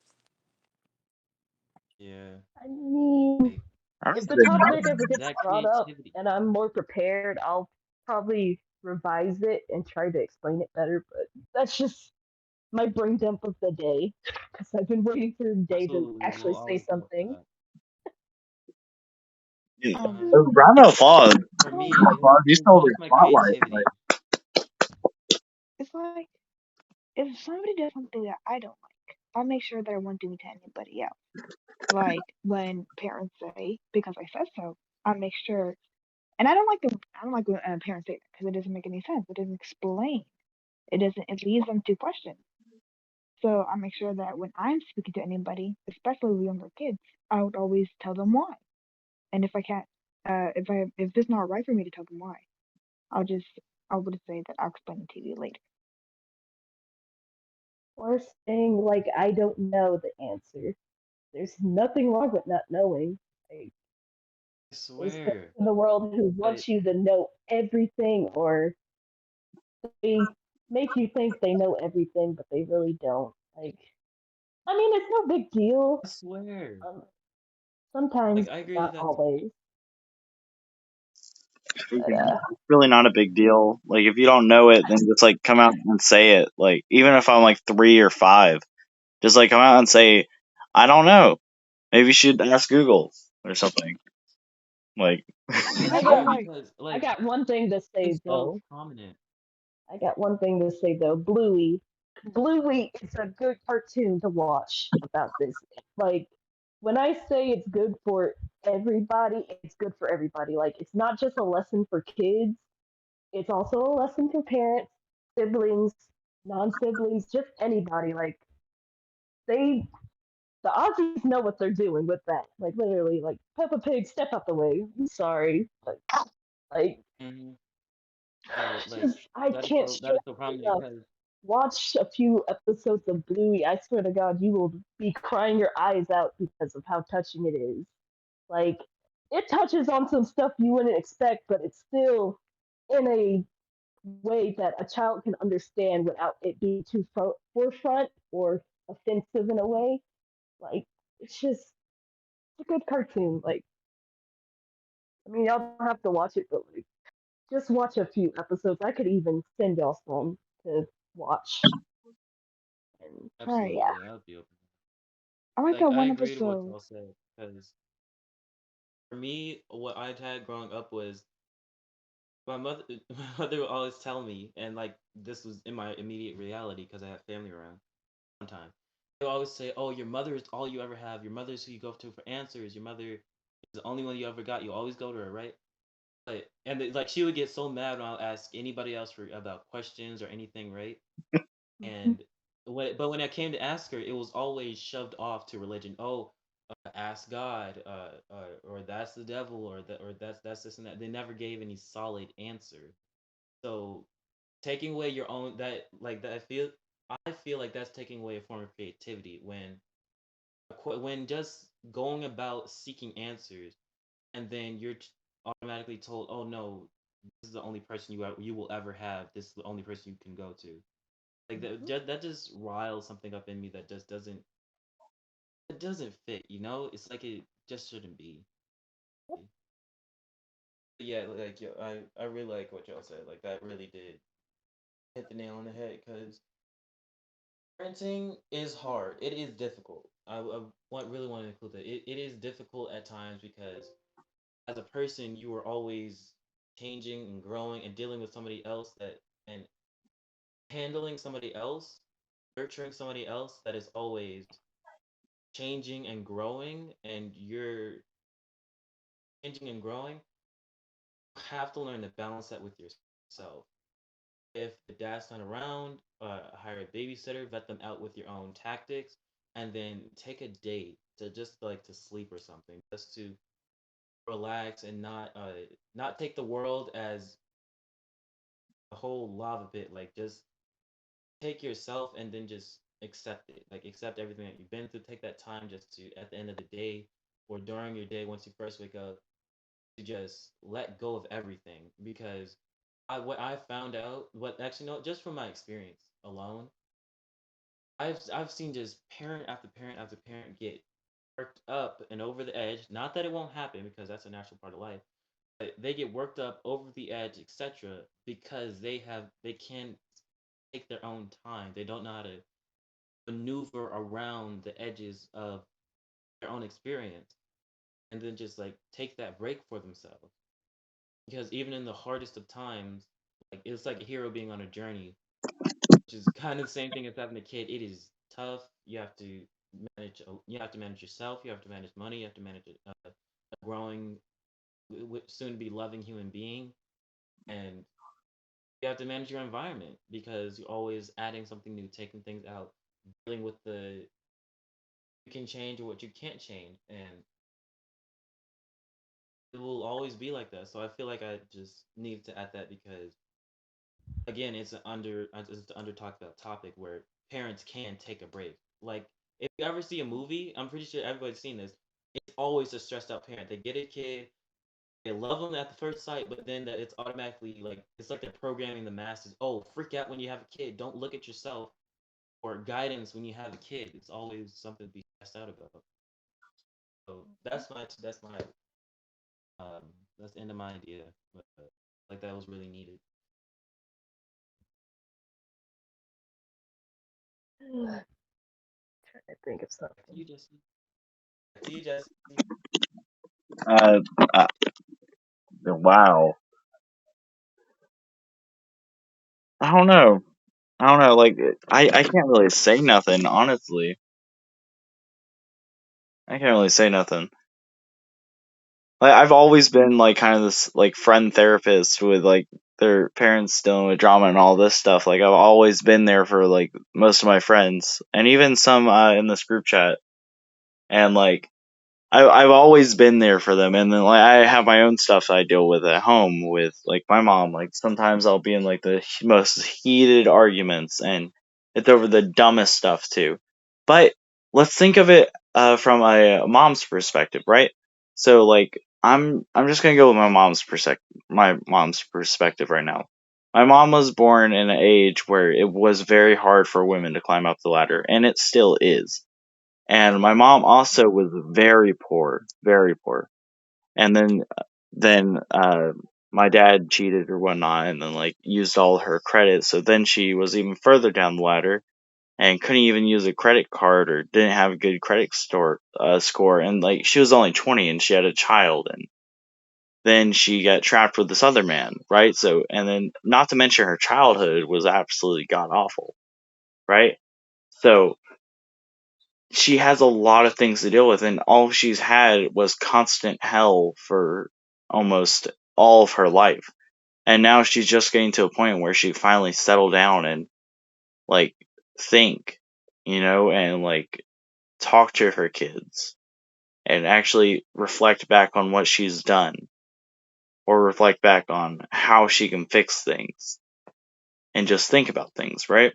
[SPEAKER 3] Yeah,
[SPEAKER 4] I mean,
[SPEAKER 3] like
[SPEAKER 1] I
[SPEAKER 4] if
[SPEAKER 1] would
[SPEAKER 4] the
[SPEAKER 1] say
[SPEAKER 4] topic ever gets
[SPEAKER 3] that
[SPEAKER 4] brought up
[SPEAKER 3] creativity.
[SPEAKER 4] and I'm more prepared, I'll probably revise it and try to explain it better. But that's just my brain dump of the day because I've been waiting for the day to
[SPEAKER 3] Absolutely,
[SPEAKER 4] actually
[SPEAKER 3] we'll
[SPEAKER 4] say
[SPEAKER 3] always go for
[SPEAKER 4] something.
[SPEAKER 3] that.
[SPEAKER 5] um,
[SPEAKER 1] round of applause.
[SPEAKER 3] For
[SPEAKER 5] well,
[SPEAKER 1] Round of
[SPEAKER 3] me,
[SPEAKER 1] applause. You
[SPEAKER 3] to
[SPEAKER 1] stole the
[SPEAKER 3] boost my
[SPEAKER 1] spotlight.
[SPEAKER 3] creativity.
[SPEAKER 5] it's like if somebody does something that I don't like, I'll make sure that I won't do it to anybody else. Like when parents say because I said so, I'll make sure. And I don't like when parents say that because it doesn't make any sense. It doesn't explain. It doesn't. It leaves them to question. So I make sure that when I'm speaking to anybody, especially with younger kids, I would always tell them why. And if I can't, if it's not right for me to tell them why, I'll just I would say that I'll explain it to you later.
[SPEAKER 4] Or saying, like, I don't know the answer. There's nothing wrong with not knowing. Like,
[SPEAKER 3] I
[SPEAKER 4] there's parents
[SPEAKER 3] swear.
[SPEAKER 4] in the world who
[SPEAKER 3] Like,
[SPEAKER 4] want you to know everything, or they make you think they know everything, but they really don't. Like, I mean, it's no big deal.
[SPEAKER 3] I swear.
[SPEAKER 4] Um, Sometimes,
[SPEAKER 3] Like, I
[SPEAKER 4] but
[SPEAKER 3] agree
[SPEAKER 4] not
[SPEAKER 3] that that's
[SPEAKER 4] always. But
[SPEAKER 1] It's really not a big deal. Like if you don't know it, then just like come out and say it. Like even if I'm like 3 or 5, just like come out and say, I don't know. Maybe you should ask Google or something. Like
[SPEAKER 3] I
[SPEAKER 4] I
[SPEAKER 3] swear
[SPEAKER 4] got
[SPEAKER 3] because
[SPEAKER 4] I
[SPEAKER 3] like
[SPEAKER 4] got one thing to say
[SPEAKER 3] it's so
[SPEAKER 4] though.
[SPEAKER 3] prominent.
[SPEAKER 4] I got one thing to say though. Bluey. Bluey is a good cartoon to watch about this. Like when I say it's good for everybody, it's good for everybody. Like it's not just a lesson for kids, it's also a lesson for parents, siblings, non-siblings, just anybody. Like they the Aussies know what they're doing with that. Like literally, like Peppa Pig, step out the way. I'm sorry, but like
[SPEAKER 3] Hmm. Yeah, like
[SPEAKER 4] just I can't
[SPEAKER 3] that
[SPEAKER 4] stress
[SPEAKER 3] is so prominent
[SPEAKER 4] enough.
[SPEAKER 3] because
[SPEAKER 4] Watch a few episodes of Bluey. I swear to God, you will be crying your eyes out because of how touching it is. Like it touches on some stuff you wouldn't expect, but it's still in a way that a child can understand without it being too forefront or offensive in a way. Like it's just a good cartoon. Like I mean, y'all don't have to watch it, but like just watch a few episodes. I could even send y'all some to watch. And
[SPEAKER 5] Yeah.
[SPEAKER 3] Absolutely, I would be open.
[SPEAKER 5] I like
[SPEAKER 3] Like
[SPEAKER 5] that
[SPEAKER 3] I
[SPEAKER 5] one
[SPEAKER 3] agree to what
[SPEAKER 5] episode.
[SPEAKER 3] y'all said because for me, what I had growing up was my mother. My mother would always tell me, and like this was in my immediate reality because I have family around. One time, they would always say, "Oh, your mother is all you ever have. Your mother is who you go to for answers. Your mother is the only one you ever got. You always go to her, right?" Like she would get so mad when I'll ask anybody else for about questions or anything, right? And but when I came to ask her, it was always shoved off to religion. Oh, ask God, or that's the devil, or that's this and that. They never gave any solid answer. So taking away your own that like that, I feel like that's taking away a form of creativity when just going about seeking answers and then you're automatically told, oh no, this is the only person you will ever have. This is the only person you can go to. Like that just riles something up in me that just doesn't fit. It's like it just shouldn't be. But yeah, like yo, I really like what y'all said. Like that really did hit the nail on the head because parenting is hard. It is difficult. Really want to include that. It is difficult at times because as a person you are always changing and growing and dealing with somebody else that and handling somebody else, nurturing somebody else that is always changing and growing, and you're changing and growing, you have to learn to balance that with yourself. If the dad's not around, hire a babysitter, vet them out with your own tactics, and then take a date to just like to sleep or something, just to relax and not take the world as a whole lava pit. Like just take yourself and then just accept it. Like accept everything that you've been through. Take that time just to at the end of the day or during your day once you first wake up to just let go of everything because what I found out what actually no just from my experience alone I've seen just parent after parent after parent get worked up and over the edge. Not that it won't happen because that's a natural part of life, but they get worked up over the edge, etc. Because they can't take their own time. They don't know how to maneuver around the edges of their own experience and then just like take that break for themselves. Because even in the hardest of times, like it's like a hero being on a journey, which is kind of the same thing as having a kid. It is tough. You have to manage yourself. You have to manage money. You have to manage a growing, soon to be loving human being, and you have to manage your environment because you're always adding something new, taking things out, dealing with the you can change or what you can't change, and it will always be like that. So I feel like I just need to add that because again, it's an under talked about topic where parents can take a break. Like if you ever see a movie, I'm pretty sure everybody's seen this. It's always a stressed out parent. They get a kid, they love them at the first sight, but then that it's automatically like it's like they're programming the masses. Oh, freak out when you have a kid. Don't look at yourself or guidance when you have a kid. It's always something to be stressed out about. So um that's the end of my idea. But like that was really needed.
[SPEAKER 4] Trying to think of
[SPEAKER 3] Back to
[SPEAKER 4] something.
[SPEAKER 3] you, Jesse. Back to you, Jesse.
[SPEAKER 1] Uh, uh wow. I don't know. I don't know. Like I can't really say nothing. Honestly, I can't really say nothing. Like I've always been like kind of this like friend therapist with like their parents dealing with drama and all this stuff. Like I've always been there for like most of my friends and even some in this group chat. And like I've always been there for them, and then like I have my own stuff I deal with at home with like my mom. Like sometimes I'll be in like the most heated arguments, and it's over the dumbest stuff too. But let's think of it from a mom's perspective, right? So like I'm just gonna go with my mom's perspective right now. My mom was born in an age where it was very hard for women to climb up the ladder, and it still is. And my mom also was very poor, very poor. And then my dad cheated or whatnot, and then like used all her credit. So then she was even further down the ladder and couldn't even use a credit card or didn't have a good score. And like she was only 20 and she had a child, and then she got trapped with this other man, right? So, and then not to mention her childhood was absolutely god awful, right? So she has a lot of things to deal with, and all she's had was constant hell for almost all of her life. And now she's just getting to a point where she finally settled down and like think, and like talk to her kids and actually reflect back on what she's done or reflect back on how she can fix things and just think about things, right?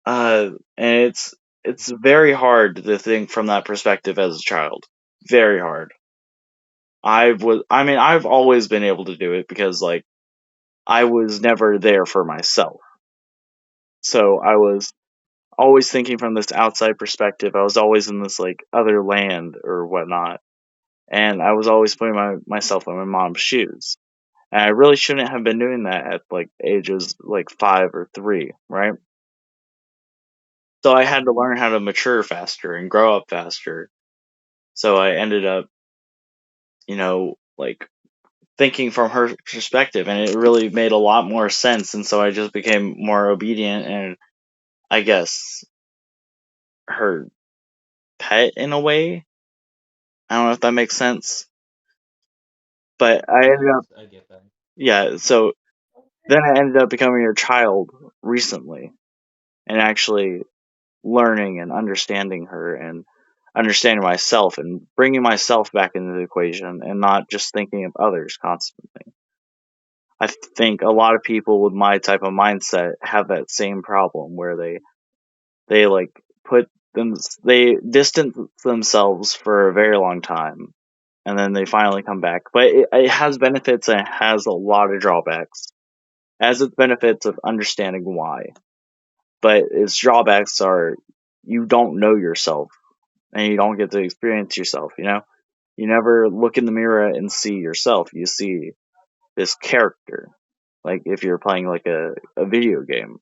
[SPEAKER 1] And it's very hard to think from that perspective as a child. Very hard. I've always been able to do it because like I was never there for myself. So I was always thinking from this outside perspective. I was always in this like other land or whatnot. And I was always putting myself in my mom's shoes. And I really shouldn't have been doing that at like ages like 5 or 3, right? So I had to learn how to mature faster and grow up faster. So I ended up, like thinking from her perspective, and it really made a lot more sense. And so I just became more obedient and I guess her pet in a way. I don't know if that makes sense, but I ended up,
[SPEAKER 3] I get that.
[SPEAKER 1] yeah. So then I ended up becoming her child recently and actually learning and understanding her and understanding myself and bringing myself back into the equation and not just thinking of others constantly. I think a lot of people with my type of mindset have that same problem where they like put them they distance themselves for a very long time and then they finally come back. But it has benefits and it has a lot of drawbacks. As its benefits of understanding why, but its drawbacks are you don't know yourself and you don't get to experience yourself. You never look in the mirror and see yourself. You see this character, like if you're playing like a video game.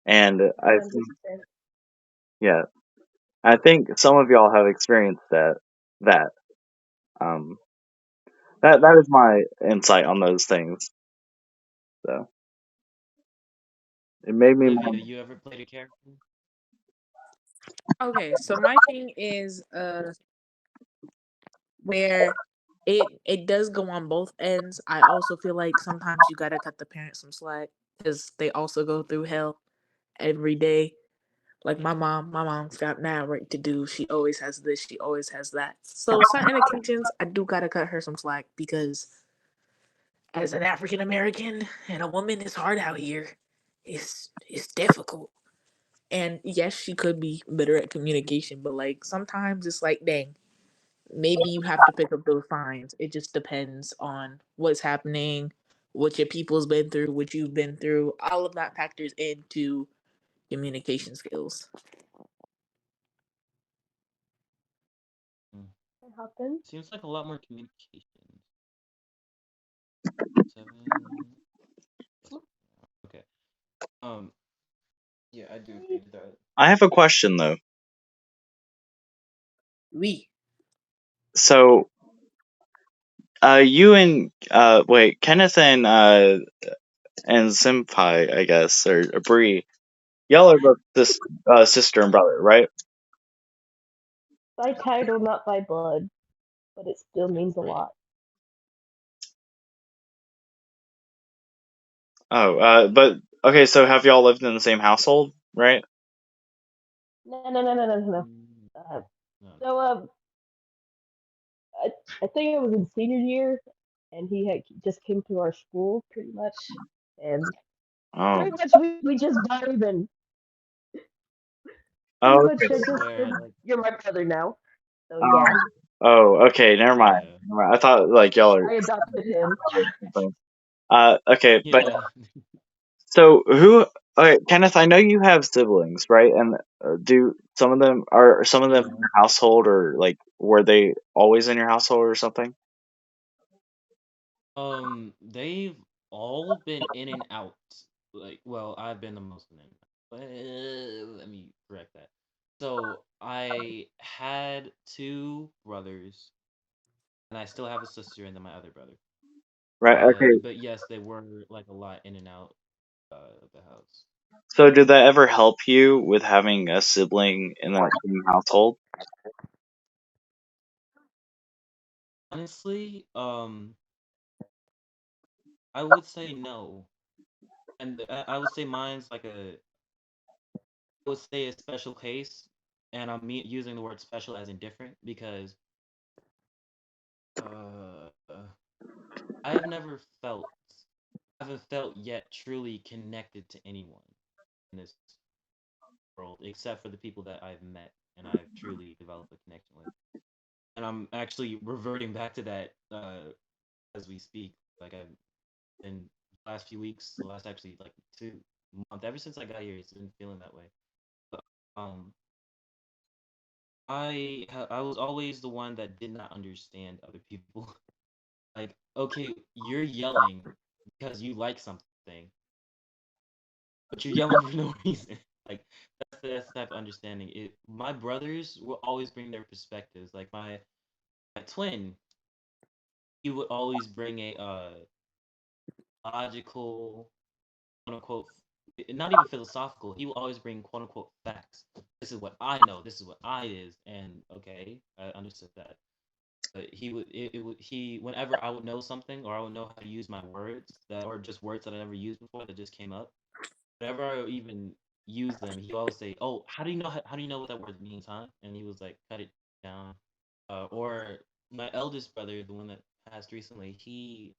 [SPEAKER 1] And I think,
[SPEAKER 4] 100%.
[SPEAKER 1] yeah, I think some of y'all have experienced that. Um, that is my insight on those things. So it made me
[SPEAKER 3] Olivia,
[SPEAKER 1] more.
[SPEAKER 3] you ever played a character?
[SPEAKER 7] Okay, so my thing is where it does go on both ends. I also feel like sometimes you gotta cut the parents some slack because they also go through hell every day. Like my mom's got mad work to do. She always has this, she always has that. So certain occasions, I do gotta cut her some slack because as an African American and a woman, it's hard out here. It's difficult. And yes, she could be better at communication, but like sometimes it's like, dang, maybe you have to pick up those signs. It just depends on what's happening, what your people's been through, what you've been through. All of that factors into communication skills.
[SPEAKER 3] Hmm.
[SPEAKER 4] It happens.
[SPEAKER 3] Seems like a lot more communication. 7. Okay. Um. Yeah, I do agree to that.
[SPEAKER 1] I have a question though.
[SPEAKER 7] We.
[SPEAKER 1] So, you and wait, Kenneth and Senpai, I guess, or Bree, y'all are both this sister and brother, right?
[SPEAKER 4] By title, not by blood, but it still means a
[SPEAKER 3] Right.
[SPEAKER 4] lot.
[SPEAKER 1] Oh, but okay, so have y'all lived in the same household, right?
[SPEAKER 4] No, no, no, no, no, no.
[SPEAKER 3] Mm,
[SPEAKER 4] Uh,
[SPEAKER 3] no.
[SPEAKER 4] so, I think it was in senior year, and he had just came to our school pretty much, and
[SPEAKER 1] Oh,
[SPEAKER 4] pretty much we just vibe and pretty
[SPEAKER 1] oh,
[SPEAKER 4] much
[SPEAKER 1] okay.
[SPEAKER 4] I just
[SPEAKER 3] Where like
[SPEAKER 4] you're my brother now. So
[SPEAKER 1] Um,
[SPEAKER 4] yeah.
[SPEAKER 1] Oh, okay, never mind.
[SPEAKER 3] Yeah.
[SPEAKER 1] Never mind. I thought like y'all are
[SPEAKER 4] I adopted him.
[SPEAKER 1] or something. Okay, but
[SPEAKER 3] Yeah.
[SPEAKER 1] so who? Okay, Kenneth, I know you have siblings, right? And do some of them in
[SPEAKER 3] Yeah.
[SPEAKER 1] your household, or like were they always in your household or something?
[SPEAKER 3] They've all been in and out. Like, well, I've been the most in and out. Let me correct that. So I had two brothers, and I still have a sister, and then my other brother.
[SPEAKER 1] Right. Okay.
[SPEAKER 3] But yes, they were like a lot in and out of the house.
[SPEAKER 1] So did that ever help you with having a sibling in that same household?
[SPEAKER 3] Honestly, I would say no, and I would say mine's like I would say a special case, and using the word special as in different because uh, I have never felt, I haven't felt yet truly connected to anyone in this world except for the people that I've met and I've truly developed a connection with. And I'm actually reverting back to that as we speak. Like I've been the last few weeks, the last actually like 2 months, ever since I got here, it's been feeling that way. But, um, I was always the one that did not understand other people. Like, okay, you're yelling because you like something, but you're yelling for no reason. Like that's the type of understanding. My brothers will always bring their perspectives. Like my twin, he would always bring a logical, quote unquote, not even philosophical. He will always bring quote unquote facts. This is what I know. This is what I is, and okay, I understood that. But he whenever I would know something or I would know how to use my words that or just words that I never used before that just came up. Whenever I even use them, he always say, "Oh, how do you know what that word means, huh?" And he was like, "Cut it down." Or my eldest brother, the one that passed recently, he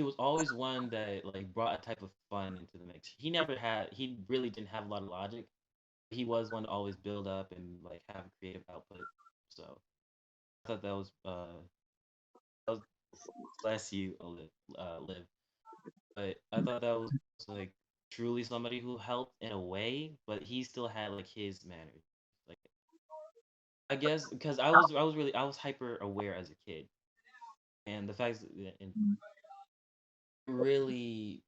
[SPEAKER 3] was always one that like brought a type of fun into the mix. He really didn't have a lot of logic. He was one to always build up and like have creative output. So I thought that was bless you, live. But I thought that was like truly somebody who helped in a way, but he still had like his manners. Like I guess because I was hyper aware as a kid, and the fact that it really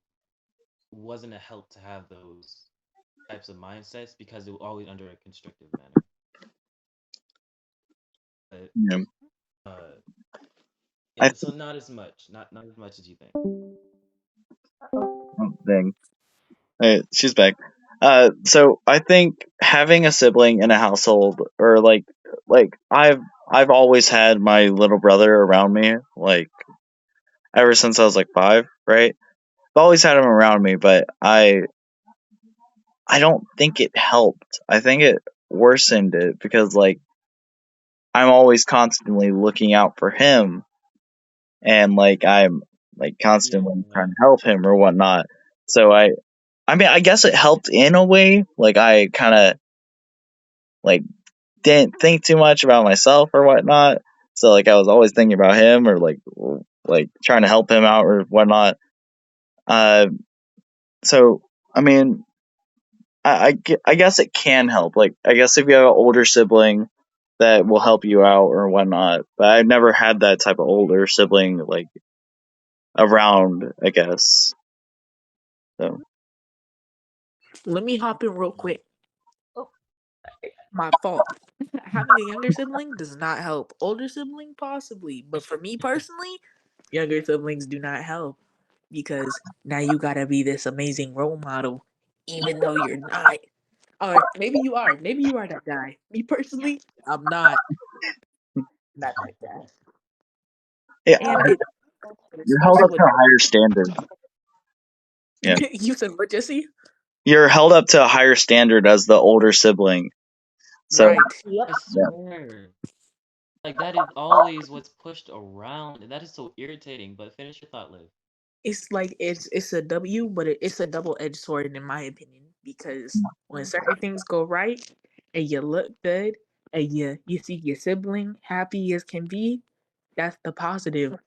[SPEAKER 3] wasn't a help to have those types of mindsets because they were always under a constrictive manner. But
[SPEAKER 1] Yeah.
[SPEAKER 3] uh,
[SPEAKER 1] I
[SPEAKER 3] yeah, so not as much, not as much as you think.
[SPEAKER 1] think she's back. So I think having a sibling in a household, or like I've always had my little brother around me, like ever since I was like 5, right? I've always had him around me, but I don't think it helped. I think it worsened it because like I'm always constantly looking out for him, and like I'm like constantly trying
[SPEAKER 3] Yeah,
[SPEAKER 1] to help him or whatnot. So I mean, I guess it helped in a way. Like I kind of like didn't think too much about myself or whatnot. So like I was always thinking about him, or like trying to help him out or whatnot. Uh, so I mean, I guess it can help. Like I guess if you have an older sibling that will help you out or whatnot. But I've never had that type of older sibling like around. I guess so.
[SPEAKER 7] Let me hop in real quick.
[SPEAKER 4] Oh,
[SPEAKER 7] My fault. Having a younger sibling does not help. Older sibling possibly, but for me personally, younger siblings do not help because now you gotta be this amazing role model, even though you're not. Or maybe you are. Maybe you are that guy. Me personally, I'm not that guy.
[SPEAKER 1] Yeah,
[SPEAKER 7] And it
[SPEAKER 1] you're held
[SPEAKER 7] starts
[SPEAKER 1] up
[SPEAKER 7] with
[SPEAKER 1] to a higher standard. Yeah,
[SPEAKER 7] you said what, Jesse?
[SPEAKER 1] you're held up to a higher standard as the older sibling. So
[SPEAKER 7] Right.
[SPEAKER 3] I
[SPEAKER 4] yep.
[SPEAKER 1] yeah,
[SPEAKER 3] swear. Like that is always what's pushed around, and that is so irritating. But finish your thought, Liv.
[SPEAKER 7] It's like it's a W, but it's a double edged sword in my opinion because when certain things go right and you look good, and you see your sibling happy as can be, that's the positive.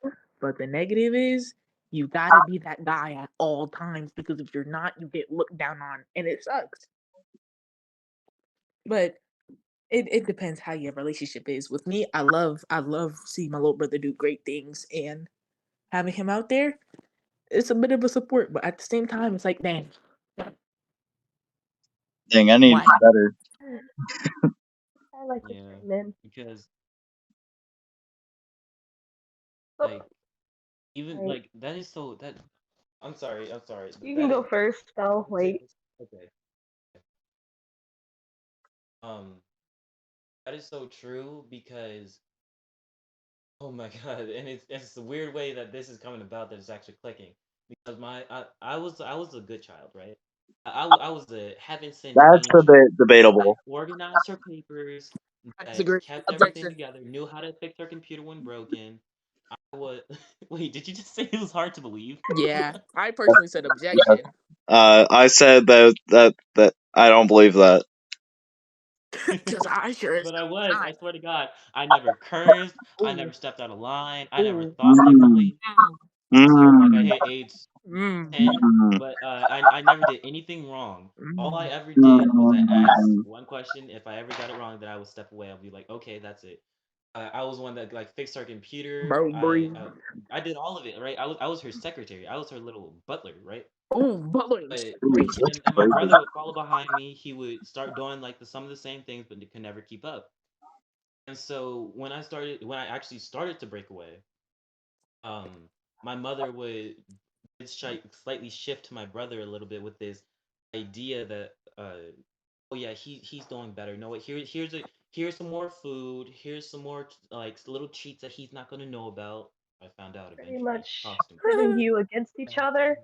[SPEAKER 7] But the negative is you gotta be that guy at all times because if you're not, you get looked down on, and it sucks. But it depends how your relationship is. With me, I love seeing my little brother do great things and having him out there. It's a bit of a support, but at the same time, it's like, dang,
[SPEAKER 1] Dang, I need to
[SPEAKER 7] why?
[SPEAKER 1] be better.
[SPEAKER 4] I like to
[SPEAKER 3] Yeah,
[SPEAKER 4] chime in.
[SPEAKER 3] because
[SPEAKER 4] Oh,
[SPEAKER 3] like even
[SPEAKER 4] right.
[SPEAKER 3] like that is so that I'm sorry.
[SPEAKER 4] You can
[SPEAKER 3] That
[SPEAKER 4] go
[SPEAKER 3] is
[SPEAKER 4] first. I'll wait.
[SPEAKER 3] okay. Um, that is so true because oh my God, and it's a weird way that this is coming about that it's actually clicking because I was a good child, right? I was a haven't sinned
[SPEAKER 1] That's a
[SPEAKER 3] angel.
[SPEAKER 1] bit
[SPEAKER 3] I
[SPEAKER 1] debatable.
[SPEAKER 3] organized her papers,
[SPEAKER 7] I
[SPEAKER 3] that
[SPEAKER 7] disagree.
[SPEAKER 3] kept everything
[SPEAKER 7] Objection.
[SPEAKER 3] together, knew how to fix her computer when broken. I was wait, did you just say it was hard to believe?
[SPEAKER 7] Yeah, I personally said objection.
[SPEAKER 1] I said that I don't believe that.
[SPEAKER 7] Because I sure as
[SPEAKER 3] But
[SPEAKER 7] hell did
[SPEAKER 3] I
[SPEAKER 7] not.
[SPEAKER 3] swear to God, I never cursed, I
[SPEAKER 7] Ooh,
[SPEAKER 3] never stepped out of line, I never
[SPEAKER 7] ooh,
[SPEAKER 3] thought
[SPEAKER 1] Mm,
[SPEAKER 3] differently.
[SPEAKER 7] mm,
[SPEAKER 3] Until like I
[SPEAKER 1] mm,
[SPEAKER 3] hit age
[SPEAKER 7] mm,
[SPEAKER 3] 10,
[SPEAKER 1] mm,
[SPEAKER 3] but I never did anything wrong. All I
[SPEAKER 7] mm.
[SPEAKER 3] ever did was I asked
[SPEAKER 1] mm.
[SPEAKER 3] one question. If I ever got it wrong, then I would step away. I'll be like, okay, that's it. I was one that like fixed her computer.
[SPEAKER 7] Bro, breathe.
[SPEAKER 3] I did all of it, right? I was her secretary. I was her little butler, right?
[SPEAKER 7] Ooh, butler
[SPEAKER 3] But
[SPEAKER 1] Ooh,
[SPEAKER 7] instruction.
[SPEAKER 1] that's
[SPEAKER 3] and my
[SPEAKER 1] crazy.
[SPEAKER 3] brother would follow behind me. He would start doing like some of the same things, but could never keep up. And so when I actually started to break away, um, my mother would slightly shift to my brother a little bit with this idea that oh yeah, he's doing better. No, here's some more food. Here's some more like little treats that he's not gonna know about. I found out
[SPEAKER 4] Pretty
[SPEAKER 3] eventually.
[SPEAKER 4] much
[SPEAKER 3] Costume.
[SPEAKER 4] pitting you against each
[SPEAKER 3] And
[SPEAKER 4] other.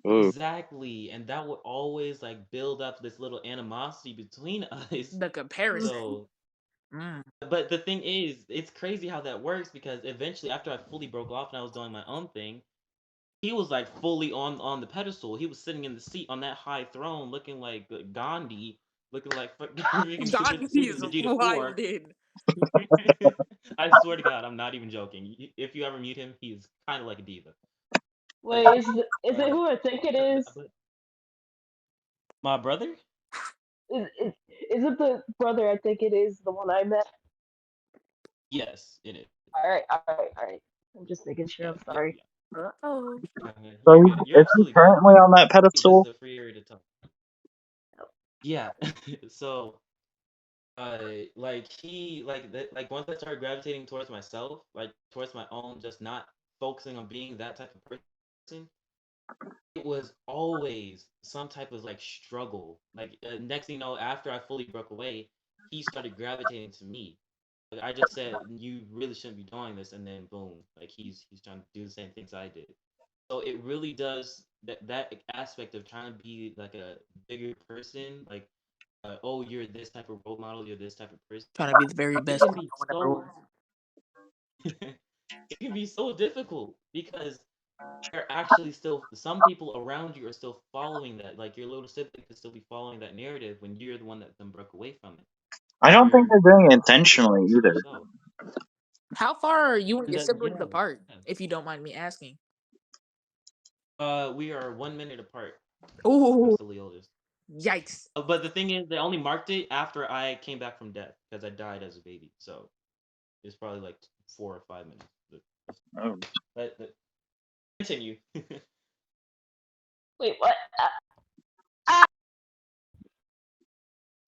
[SPEAKER 1] Ooh,
[SPEAKER 3] exactly, and that would always like build up this little animosity between us.
[SPEAKER 7] The comparison.
[SPEAKER 3] So,
[SPEAKER 7] Mm.
[SPEAKER 3] but the thing is, it's crazy how that works because eventually, after I fully broke off and I was doing my own thing, he was like fully on the pedestal. He was sitting in the seat on that high throne, looking like Gandhi, looking like freaking
[SPEAKER 7] Gandhi
[SPEAKER 3] Super
[SPEAKER 7] is
[SPEAKER 3] Vegeta Four.
[SPEAKER 7] wildin'.
[SPEAKER 3] I swear to God, I'm not even joking. If you ever meet him, he's kind of like a diva. But
[SPEAKER 4] Wait, is it
[SPEAKER 3] uh,
[SPEAKER 4] who I think it is?
[SPEAKER 3] but my brother,
[SPEAKER 4] Is it the brother I think it is? The one I met?
[SPEAKER 3] yes, it is.
[SPEAKER 4] All right, all right, all right. I'm just making sure.
[SPEAKER 3] Yeah,
[SPEAKER 4] I'm
[SPEAKER 3] yeah,
[SPEAKER 4] sorry.
[SPEAKER 3] yeah.
[SPEAKER 7] Uh-oh.
[SPEAKER 1] so
[SPEAKER 3] You're good. You're
[SPEAKER 1] is he
[SPEAKER 3] absolutely good.
[SPEAKER 1] currently on that
[SPEAKER 3] This is
[SPEAKER 1] pedestal?
[SPEAKER 3] a free area to talk. Yeah. So like like once I started gravitating towards myself, like towards my own, just not focusing on being that type of person, it was always some type of like struggle. Like next thing you know, after I fully broke away, he started gravitating to me. Like I just said, you really shouldn't be doing this, and then boom, like he's trying to do the same things I did. So it really does that aspect of trying to be like a bigger person, like oh, you're this type of role model, you're this type of person.
[SPEAKER 7] Trying to be the very
[SPEAKER 3] It
[SPEAKER 7] best
[SPEAKER 3] can
[SPEAKER 7] that
[SPEAKER 3] be
[SPEAKER 7] no one ever was.
[SPEAKER 3] so it can be so difficult because they're actually still some people around you are still following that. Like your little sibling could still be following that narrative when you're the one that then broke away from it.
[SPEAKER 1] I don't think
[SPEAKER 3] You're
[SPEAKER 1] they're doing it
[SPEAKER 3] focusing
[SPEAKER 1] intentionally
[SPEAKER 3] on
[SPEAKER 1] either.
[SPEAKER 3] yourself.
[SPEAKER 7] How far are you and
[SPEAKER 3] And
[SPEAKER 7] your
[SPEAKER 3] that
[SPEAKER 7] siblings apart,
[SPEAKER 3] yeah.
[SPEAKER 7] if you don't mind me asking?
[SPEAKER 3] We are 1 minute apart. I'm
[SPEAKER 7] Ooh,
[SPEAKER 3] still the oldest.
[SPEAKER 7] yikes.
[SPEAKER 3] But the thing is, they only marked it after I came back from death because I died as a baby. So it's probably like 4 or 5 minutes.
[SPEAKER 1] Oh.
[SPEAKER 3] But continue.
[SPEAKER 4] Wait, what?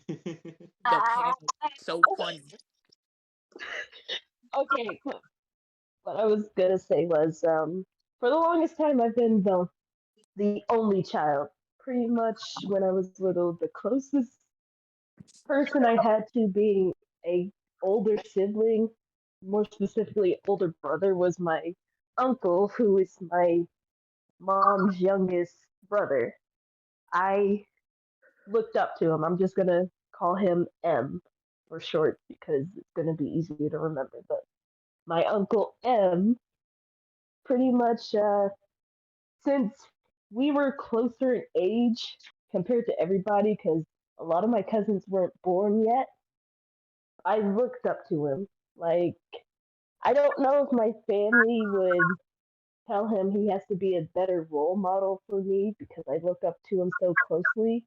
[SPEAKER 7] The panic. So funny.
[SPEAKER 4] Okay, what I was gonna say was, for the longest time I've been the only child. Pretty much when I was little, the closest person I had to being a older sibling, more specifically older brother, was my uncle, who is my mom's youngest brother. I looked up to him. I'm just gonna call him M for short because it's gonna be easier to remember. But my uncle M, pretty much since we were closer in age compared to everybody, because a lot of my cousins weren't born yet. I looked up to him. Like, I don't know if my family would tell him he has to be a better role model for me because I look up to him so closely.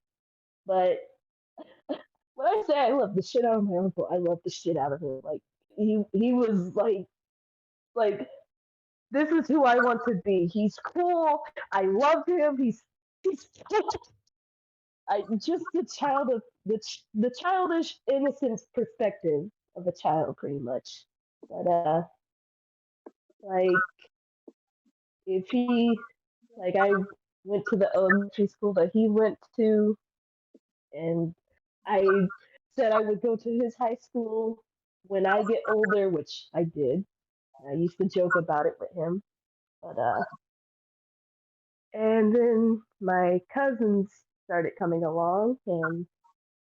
[SPEAKER 4] But when I say I love the shit out of my uncle, I love the shit out of him. Like he was like this is who I want to be. He's cool. I love him. He's I just the child of the childish innocence perspective of a child, pretty much. But like if he like I went to the elementary school that he went to, and I said I would go to his high school when I get older, which I did. I used to joke about it with him, but and then my cousins started coming along, and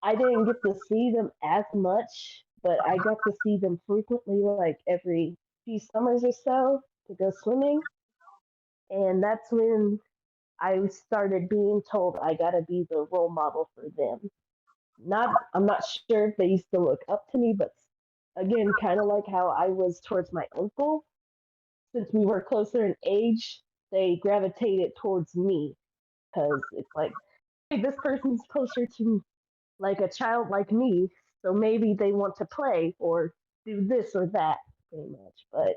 [SPEAKER 4] I didn't get to see them as much, but I got to see them frequently, like every few summers or so, to go swimming. And that's when I started being told I gotta be the role model for them. I'm not sure if they used to look up to me, but again, kind of like how I was towards my uncle, since we were closer in age, they gravitated towards me because it's like, hey, this person's closer to like a child like me, so maybe they want to play or do this or that, pretty much. But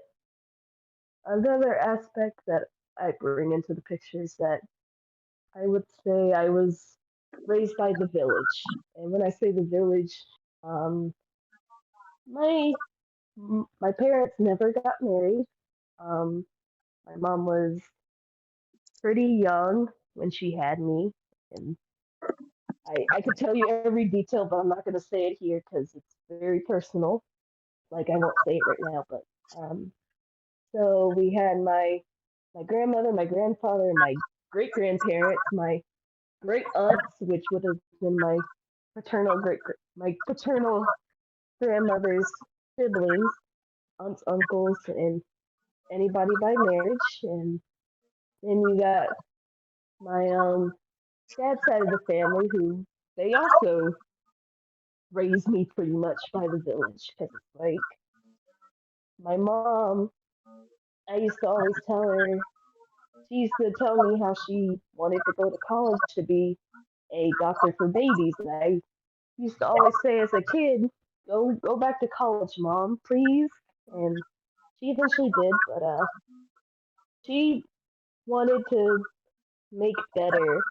[SPEAKER 4] another aspect that I bring into the picture is that I would say I was raised by the village, and when I say the village, um, my my parents never got married. Um, my mom was pretty young when she had me, and I could tell you every detail, but I'm not going to say it here because it's very personal. Like I won't say it right now, but um, so we had my grandmother, my grandfather, my great grandparents, my great aunts, which would have been my paternal grandmother's siblings, aunts, uncles, and anybody by marriage, and then you got my dad's side of the family who they also raised me pretty much by the village because it's like my mom. I used to always tell her she used to tell me how she wanted to go to college to be a doctor for babies, and I used to always say as a kid, go back to college, mom, please. And she eventually did, but she wanted to make better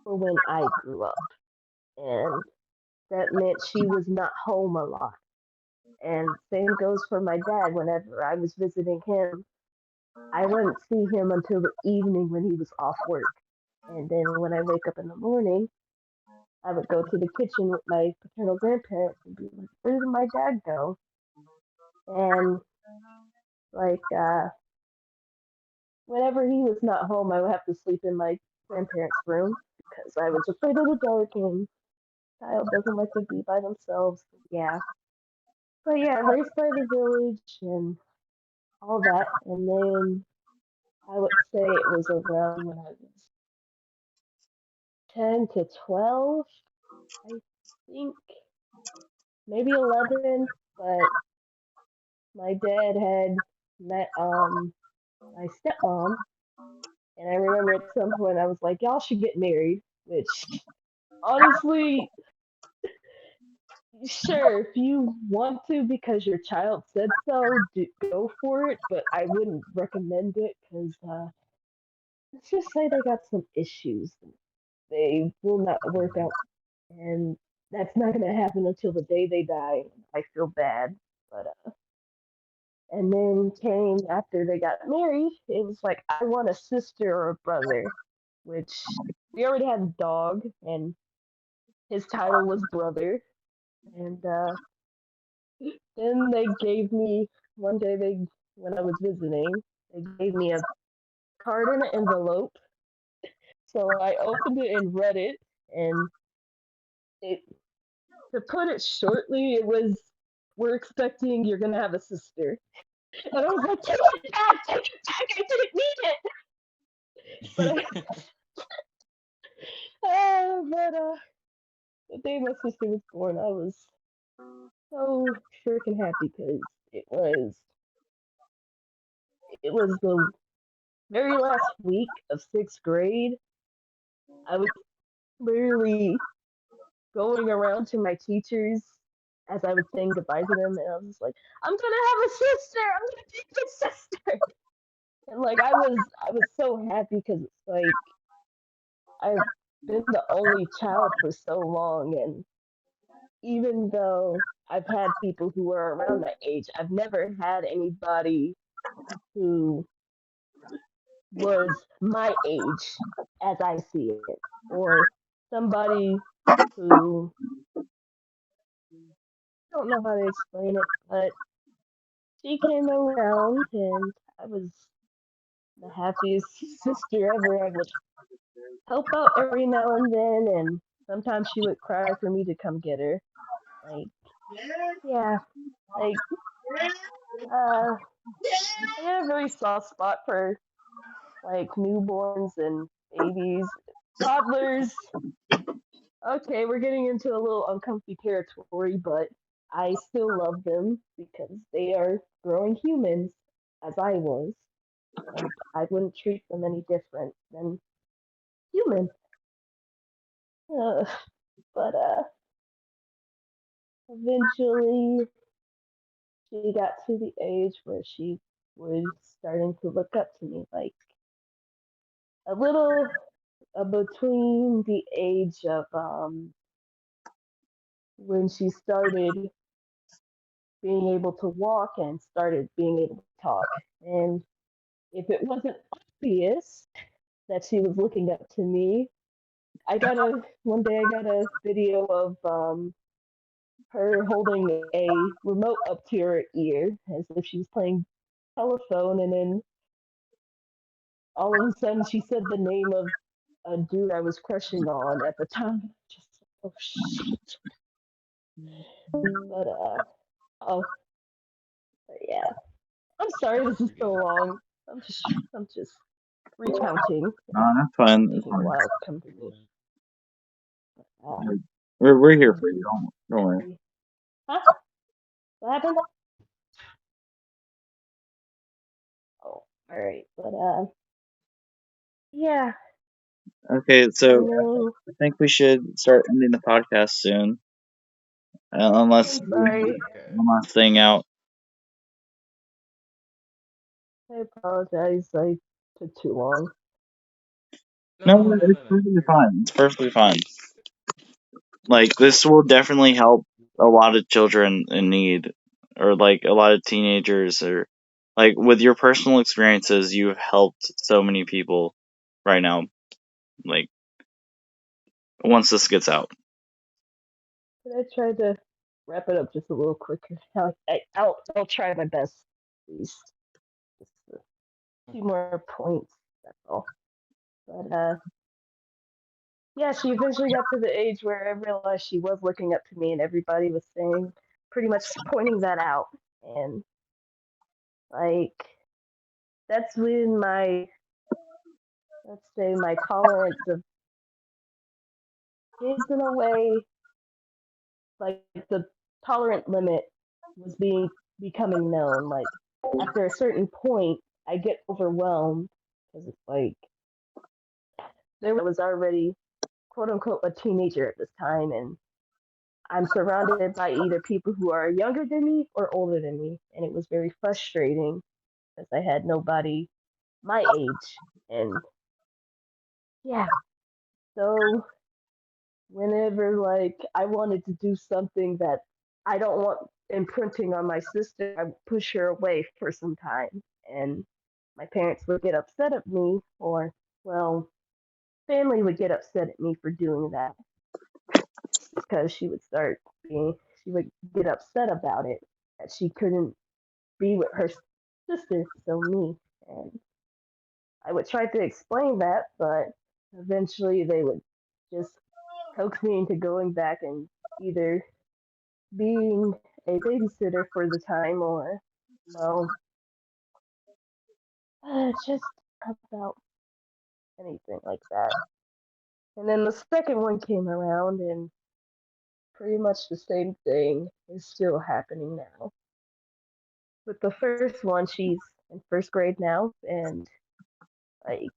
[SPEAKER 4] for when I grew up, and that meant she was not home a lot. And same goes for my dad. Whenever I was visiting him, I wouldn't see him until the evening when he was off work. And then when I wake up in the morning, I would go to the kitchen with my paternal grandparents and be like, "Where did my dad go?" And like whenever he was not home, I would have to sleep in my grandparents' room because I was afraid of the dark and child doesn't like to be by themselves. Yeah, but yeah, raised by the village and all that, and then I would say it was around when I was 10 to 12, I think, maybe 11. But my dad had met my stepmom, and I remember at some point I was like, y'all should get married, which honestly, sure, if you want to because your child said so, go for it, but I wouldn't recommend it because let's just say they got some issues. They will not work out, and that's not going to happen until the day they die. I feel bad, but and then came after they got married. It was like I want a sister or a brother, which we already had a dog, and his title was brother. And then they gave me one day they when I was visiting, they gave me a card in an envelope. So I opened it and read it, and it to put it shortly, it was we're expecting you're gonna have a sister. And I was like, take it back, take it back, I didn't need it. But but the day my sister was born, I was so freaking happy because it was it was the very last week of sixth grade. I was literally going around to my teachers as I was saying goodbye to them, and I was just like, "I'm gonna have a sister. I'm gonna be a sister." And like I was so happy because it's like I've been the only child for so long, and even though I've had people who were around that age, I've never had anybody who was my age as I see it, or somebody who I don't know how to explain it, but she came around and I was the happiest sister ever. I would help out every now and then, and sometimes she would cry for me to come get her. Like, yeah, like, uh, I got a very soft spot for like newborns and babies, toddlers. Okay, we're getting into a little uncomfy territory, but I still love them because they are growing humans, as I was, and I wouldn't treat them any different than humans. Uh, but eventually, she got to the age where she was starting to look up to me, like a little between the age of when she started being able to walk and started being able to talk. And if it wasn't obvious that she was looking up to me, one day I got a video of her holding a remote up to her ear as if she was playing telephone, and then all of a sudden she said the name of a dude I was crushing on at the time. Just oh shit. But oh but yeah. I'm sorry this is so long. I'm just recounting
[SPEAKER 1] No,
[SPEAKER 4] and
[SPEAKER 1] that's fine. That's
[SPEAKER 4] taking a
[SPEAKER 1] fine.
[SPEAKER 4] while to come to me. Uh,
[SPEAKER 1] Like, we're here for you.
[SPEAKER 4] mhm.
[SPEAKER 1] Don't worry.
[SPEAKER 4] Huh? What happened? Oh, all right. But yeah.
[SPEAKER 1] Okay, so
[SPEAKER 4] And then
[SPEAKER 1] I think we should start ending the podcast soon, unless
[SPEAKER 4] I'm
[SPEAKER 1] you have
[SPEAKER 4] sorry.
[SPEAKER 3] Okay.
[SPEAKER 1] one last thing out.
[SPEAKER 4] I apologize. I took too long.
[SPEAKER 1] No,
[SPEAKER 3] No, no,
[SPEAKER 1] it's
[SPEAKER 3] no, no.
[SPEAKER 1] perfectly
[SPEAKER 3] You're
[SPEAKER 1] fine. It's perfectly fine. Like this will definitely help a lot of children in need, or like a lot of teenagers, or like with your personal experiences, you've helped so many people right now. Like once this gets out.
[SPEAKER 4] But I tried to wrap it up just a little quicker. I'll try my best. At least just a few more points. That's all. But yeah, she eventually got to the age where I realized she was looking up to me, and everybody was saying, pretty much pointing that out. And like, that's when let's say, my tolerance of kids in a way, like the tolerant limit was becoming known. Like, after a certain point, I get overwhelmed because it's like, I was already quote unquote a teenager at this time, and I'm surrounded by either people who are younger than me or older than me, and it was very frustrating because I had nobody my age. And yeah, so whenever like I wanted to do something that I don't want imprinting on my sister, I would push her away for some time, and my parents would get upset at me, or well, family would get upset at me for doing that because she would get upset about it that she couldn't be with her sister, so me. And I would try to explain that, but eventually they would just coax me into going back and either being a babysitter for the time or, well, just about anything like that. And then the second one came around, and pretty much the same thing is still happening now. With the first one, she's in first grade now, and like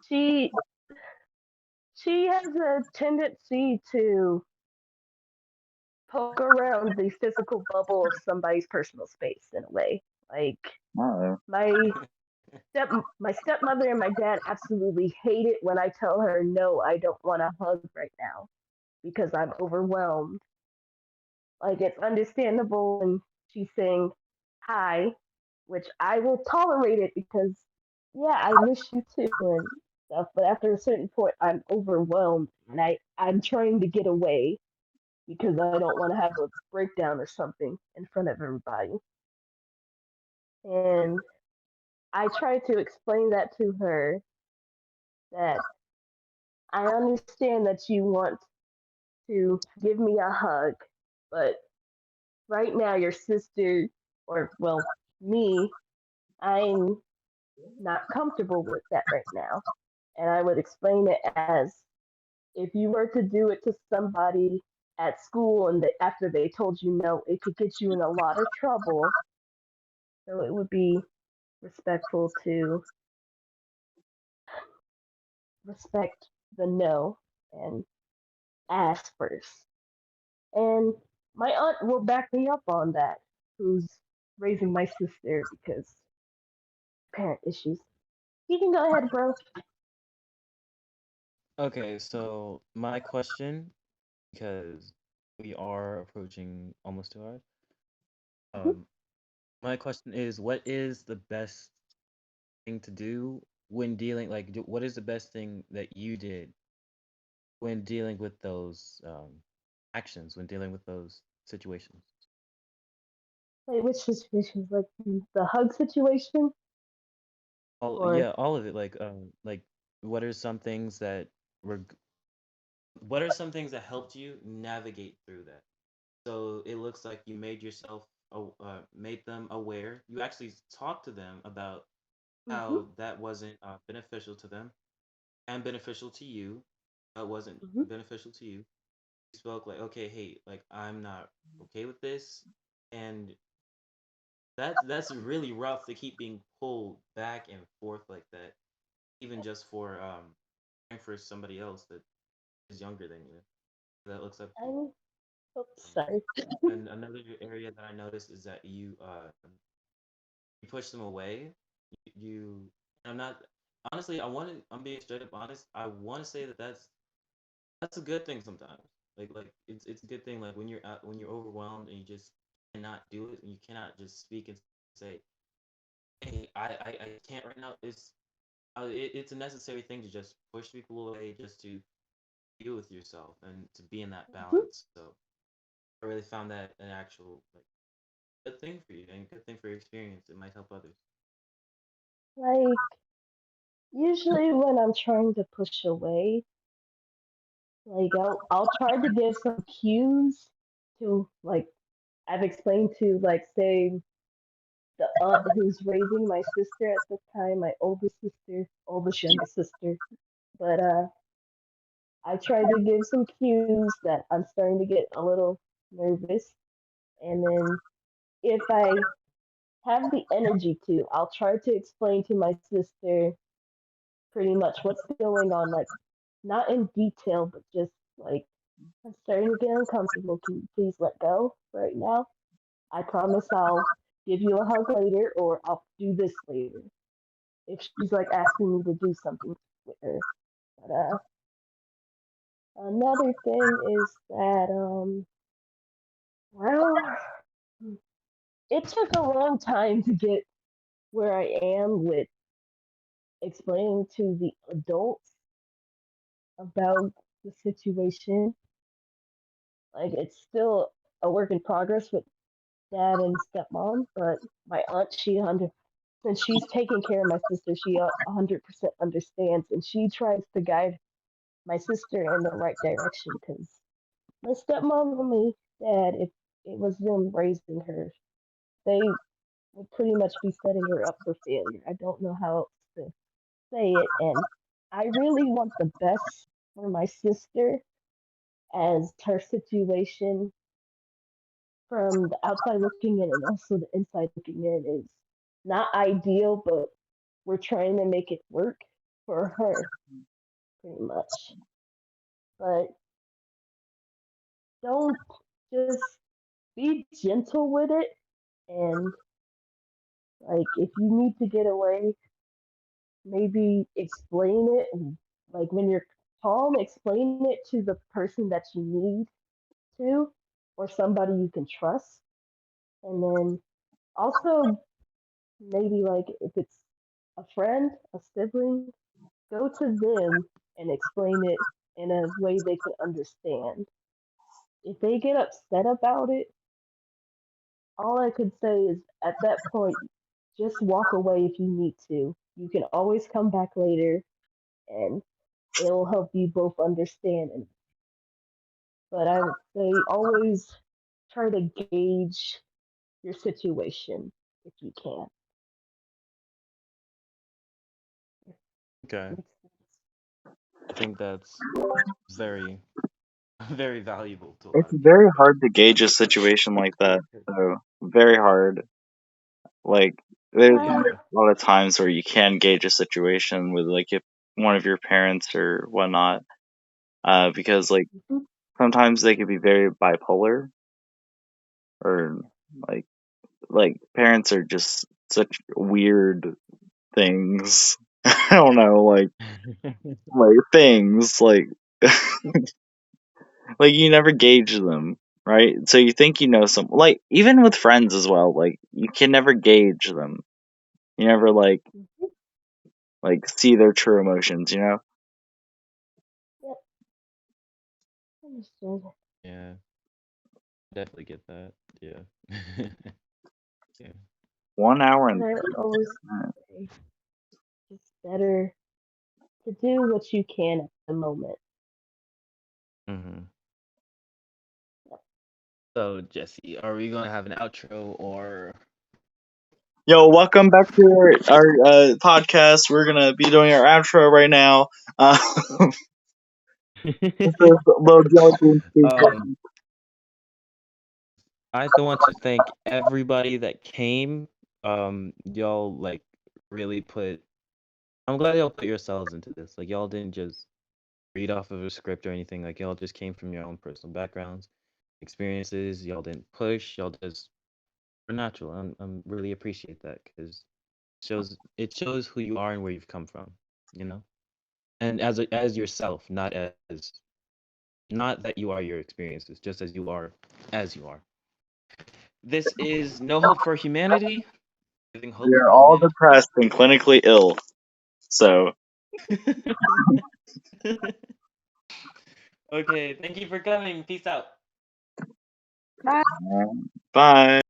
[SPEAKER 4] she she has a tendency to poke around the physical bubble of somebody's personal space in a way. Like
[SPEAKER 1] Oh,
[SPEAKER 4] my my stepmother and my dad absolutely hate it when I tell her no, I don't want a hug right now because I'm overwhelmed. Like it's understandable when she's saying hi, which I will tolerate it because yeah, I miss you too and stuff. But after a certain point, I'm overwhelmed and I'm trying to get away because I don't want to have a breakdown or something in front of everybody. And I try to explain that to her that I understand that you want to give me a hug, but right now your sister, or well, me, I'm not comfortable with that right now. And I would explain it as if you were to do it to somebody at school and after they told you no, it could get you in a lot of trouble. So it would be respectful to respect the no and ask first. And my aunt will back me up on that, who's raising my sister because parent issues. You can go ahead, bro.
[SPEAKER 3] Okay, so my question, because we are approaching almost 2 hours.
[SPEAKER 4] Mhm.
[SPEAKER 3] Um, my question is, what is the best thing to do when dealing, like, what is the best thing that you did when dealing with those actions, when dealing with those situations?
[SPEAKER 4] Like which situations? Like the hug situation,
[SPEAKER 3] All,
[SPEAKER 4] or
[SPEAKER 3] yeah, all of it. Like, what are some things that were, what are some things that helped you navigate through that? So it looks like you made yourself, made them aware. You actually talked to them about
[SPEAKER 4] hmm
[SPEAKER 3] how that wasn't beneficial to them and beneficial to you. It wasn't
[SPEAKER 4] hmm
[SPEAKER 3] beneficial to you. You spoke like, okay, hey, like I'm not okay with this, and that's really rough to keep being pulled back and forth like that, even just for somebody else that is younger than you that looks up to you.
[SPEAKER 4] I'm oh,
[SPEAKER 3] Um,
[SPEAKER 4] sorry.
[SPEAKER 3] and another area that I noticed is that you push them away. You I'm not honestly. I'm being straight up honest. I want to say that that's a good thing sometimes. Like it's a good thing. Like when you're overwhelmed and you just cannot do it and you cannot just speak and say, hey, I can't right now. It's a necessary thing to just push people away just to deal with yourself and to be in that
[SPEAKER 4] hmm
[SPEAKER 3] balance. So I really found that an actual like good thing for you and good thing for your experience. It might help others.
[SPEAKER 4] Like usually when I'm trying to push away, like I'll try to give some cues to like I've explained to like say the aunt who's raising my sister at the time, my oldest sister, oldest youngest sister. But I try to give some cues that I'm starting to get a little nervous, and then if I have the energy to, I'll try to explain to my sister pretty much what's going on, like not in detail, but just like I'm starting to get uncomfortable. Can you please let go right now? I promise I'll give you a hug later, or I'll do this later. If she's like asking me to do something with her. But another thing is that well, it took a long time to get where I am with explaining to the adults about the situation. Like it's still a work in progress with dad and stepmom, but my aunt, since she's taking care of my sister, she 100% understands, and she tries to guide my sister in the right direction. Because my stepmom and my dad, if it was them raising her, they would pretty much be setting her up for failure. I don't know how else to say it, and I really want the best for my sister, as her situation from the outside looking in and also the inside looking in is not ideal, but we're trying to make it work for her pretty much. But don't just be gentle with it, and like if you need to get away, maybe explain it, and like when you're calm, explain it to the person that you need to, or somebody you can trust. And then also maybe like if it's a friend, a sibling, go to them and explain it in a way they can understand. If they get upset about it, all I could say is at that point, just walk away if you need to. You can always come back later and it'll help you both understand. But I would say always try to gauge your situation if you can.
[SPEAKER 3] Okay.
[SPEAKER 4] Makes
[SPEAKER 3] I think that's very, very valuable to a
[SPEAKER 1] It's
[SPEAKER 3] lot of
[SPEAKER 1] very
[SPEAKER 3] people. But
[SPEAKER 1] hard to gauge a situation like that. So very hard. Like there's
[SPEAKER 4] sense.
[SPEAKER 3] yeah.
[SPEAKER 1] a lot of times where you can gauge a situation with like if one of your parents or whatnot, because like
[SPEAKER 4] Mhm.
[SPEAKER 1] sometimes they could be very bipolar or like like parents are just such weird things. I don't know, like things like you never gauge them, right? So you think you know some like even with friends as well, like you can never gauge them. You never
[SPEAKER 4] Mhm.
[SPEAKER 1] like see their true emotions, you know?
[SPEAKER 4] Yep, understood.
[SPEAKER 3] Yeah, definitely get that. Yeah. Yeah.
[SPEAKER 1] 1 hour
[SPEAKER 4] And
[SPEAKER 1] and
[SPEAKER 4] I
[SPEAKER 1] 30
[SPEAKER 4] always
[SPEAKER 1] minutes.
[SPEAKER 4] say it's better to do what you can at the moment.
[SPEAKER 3] Hmm.
[SPEAKER 4] Yep.
[SPEAKER 3] So, Jesse, are we gonna have an outro or?
[SPEAKER 1] Yo, welcome back to our podcast. We're gonna be doing our outro right now. This is Lil Jelly
[SPEAKER 3] um,
[SPEAKER 1] speaking.
[SPEAKER 3] I want to thank everybody that came. Y'all like really put. I'm glad y'all put yourselves into this. Like y'all didn't just read off of a script or anything. Like y'all just came from your own personal backgrounds, experiences. Y'all didn't push. Y'all just were natural. I'm really appreciate that because it shows who you are and where you've come from. You know, and as yourself, not that you are your experiences, just as you are as you are. This is No Hope for Humanity, giving
[SPEAKER 1] We
[SPEAKER 3] hope
[SPEAKER 1] are
[SPEAKER 3] for
[SPEAKER 1] all
[SPEAKER 3] humanity.
[SPEAKER 1] depressed and clinically ill. So,
[SPEAKER 3] Okay, thank you for coming. Peace out.
[SPEAKER 5] Bye.
[SPEAKER 1] bye.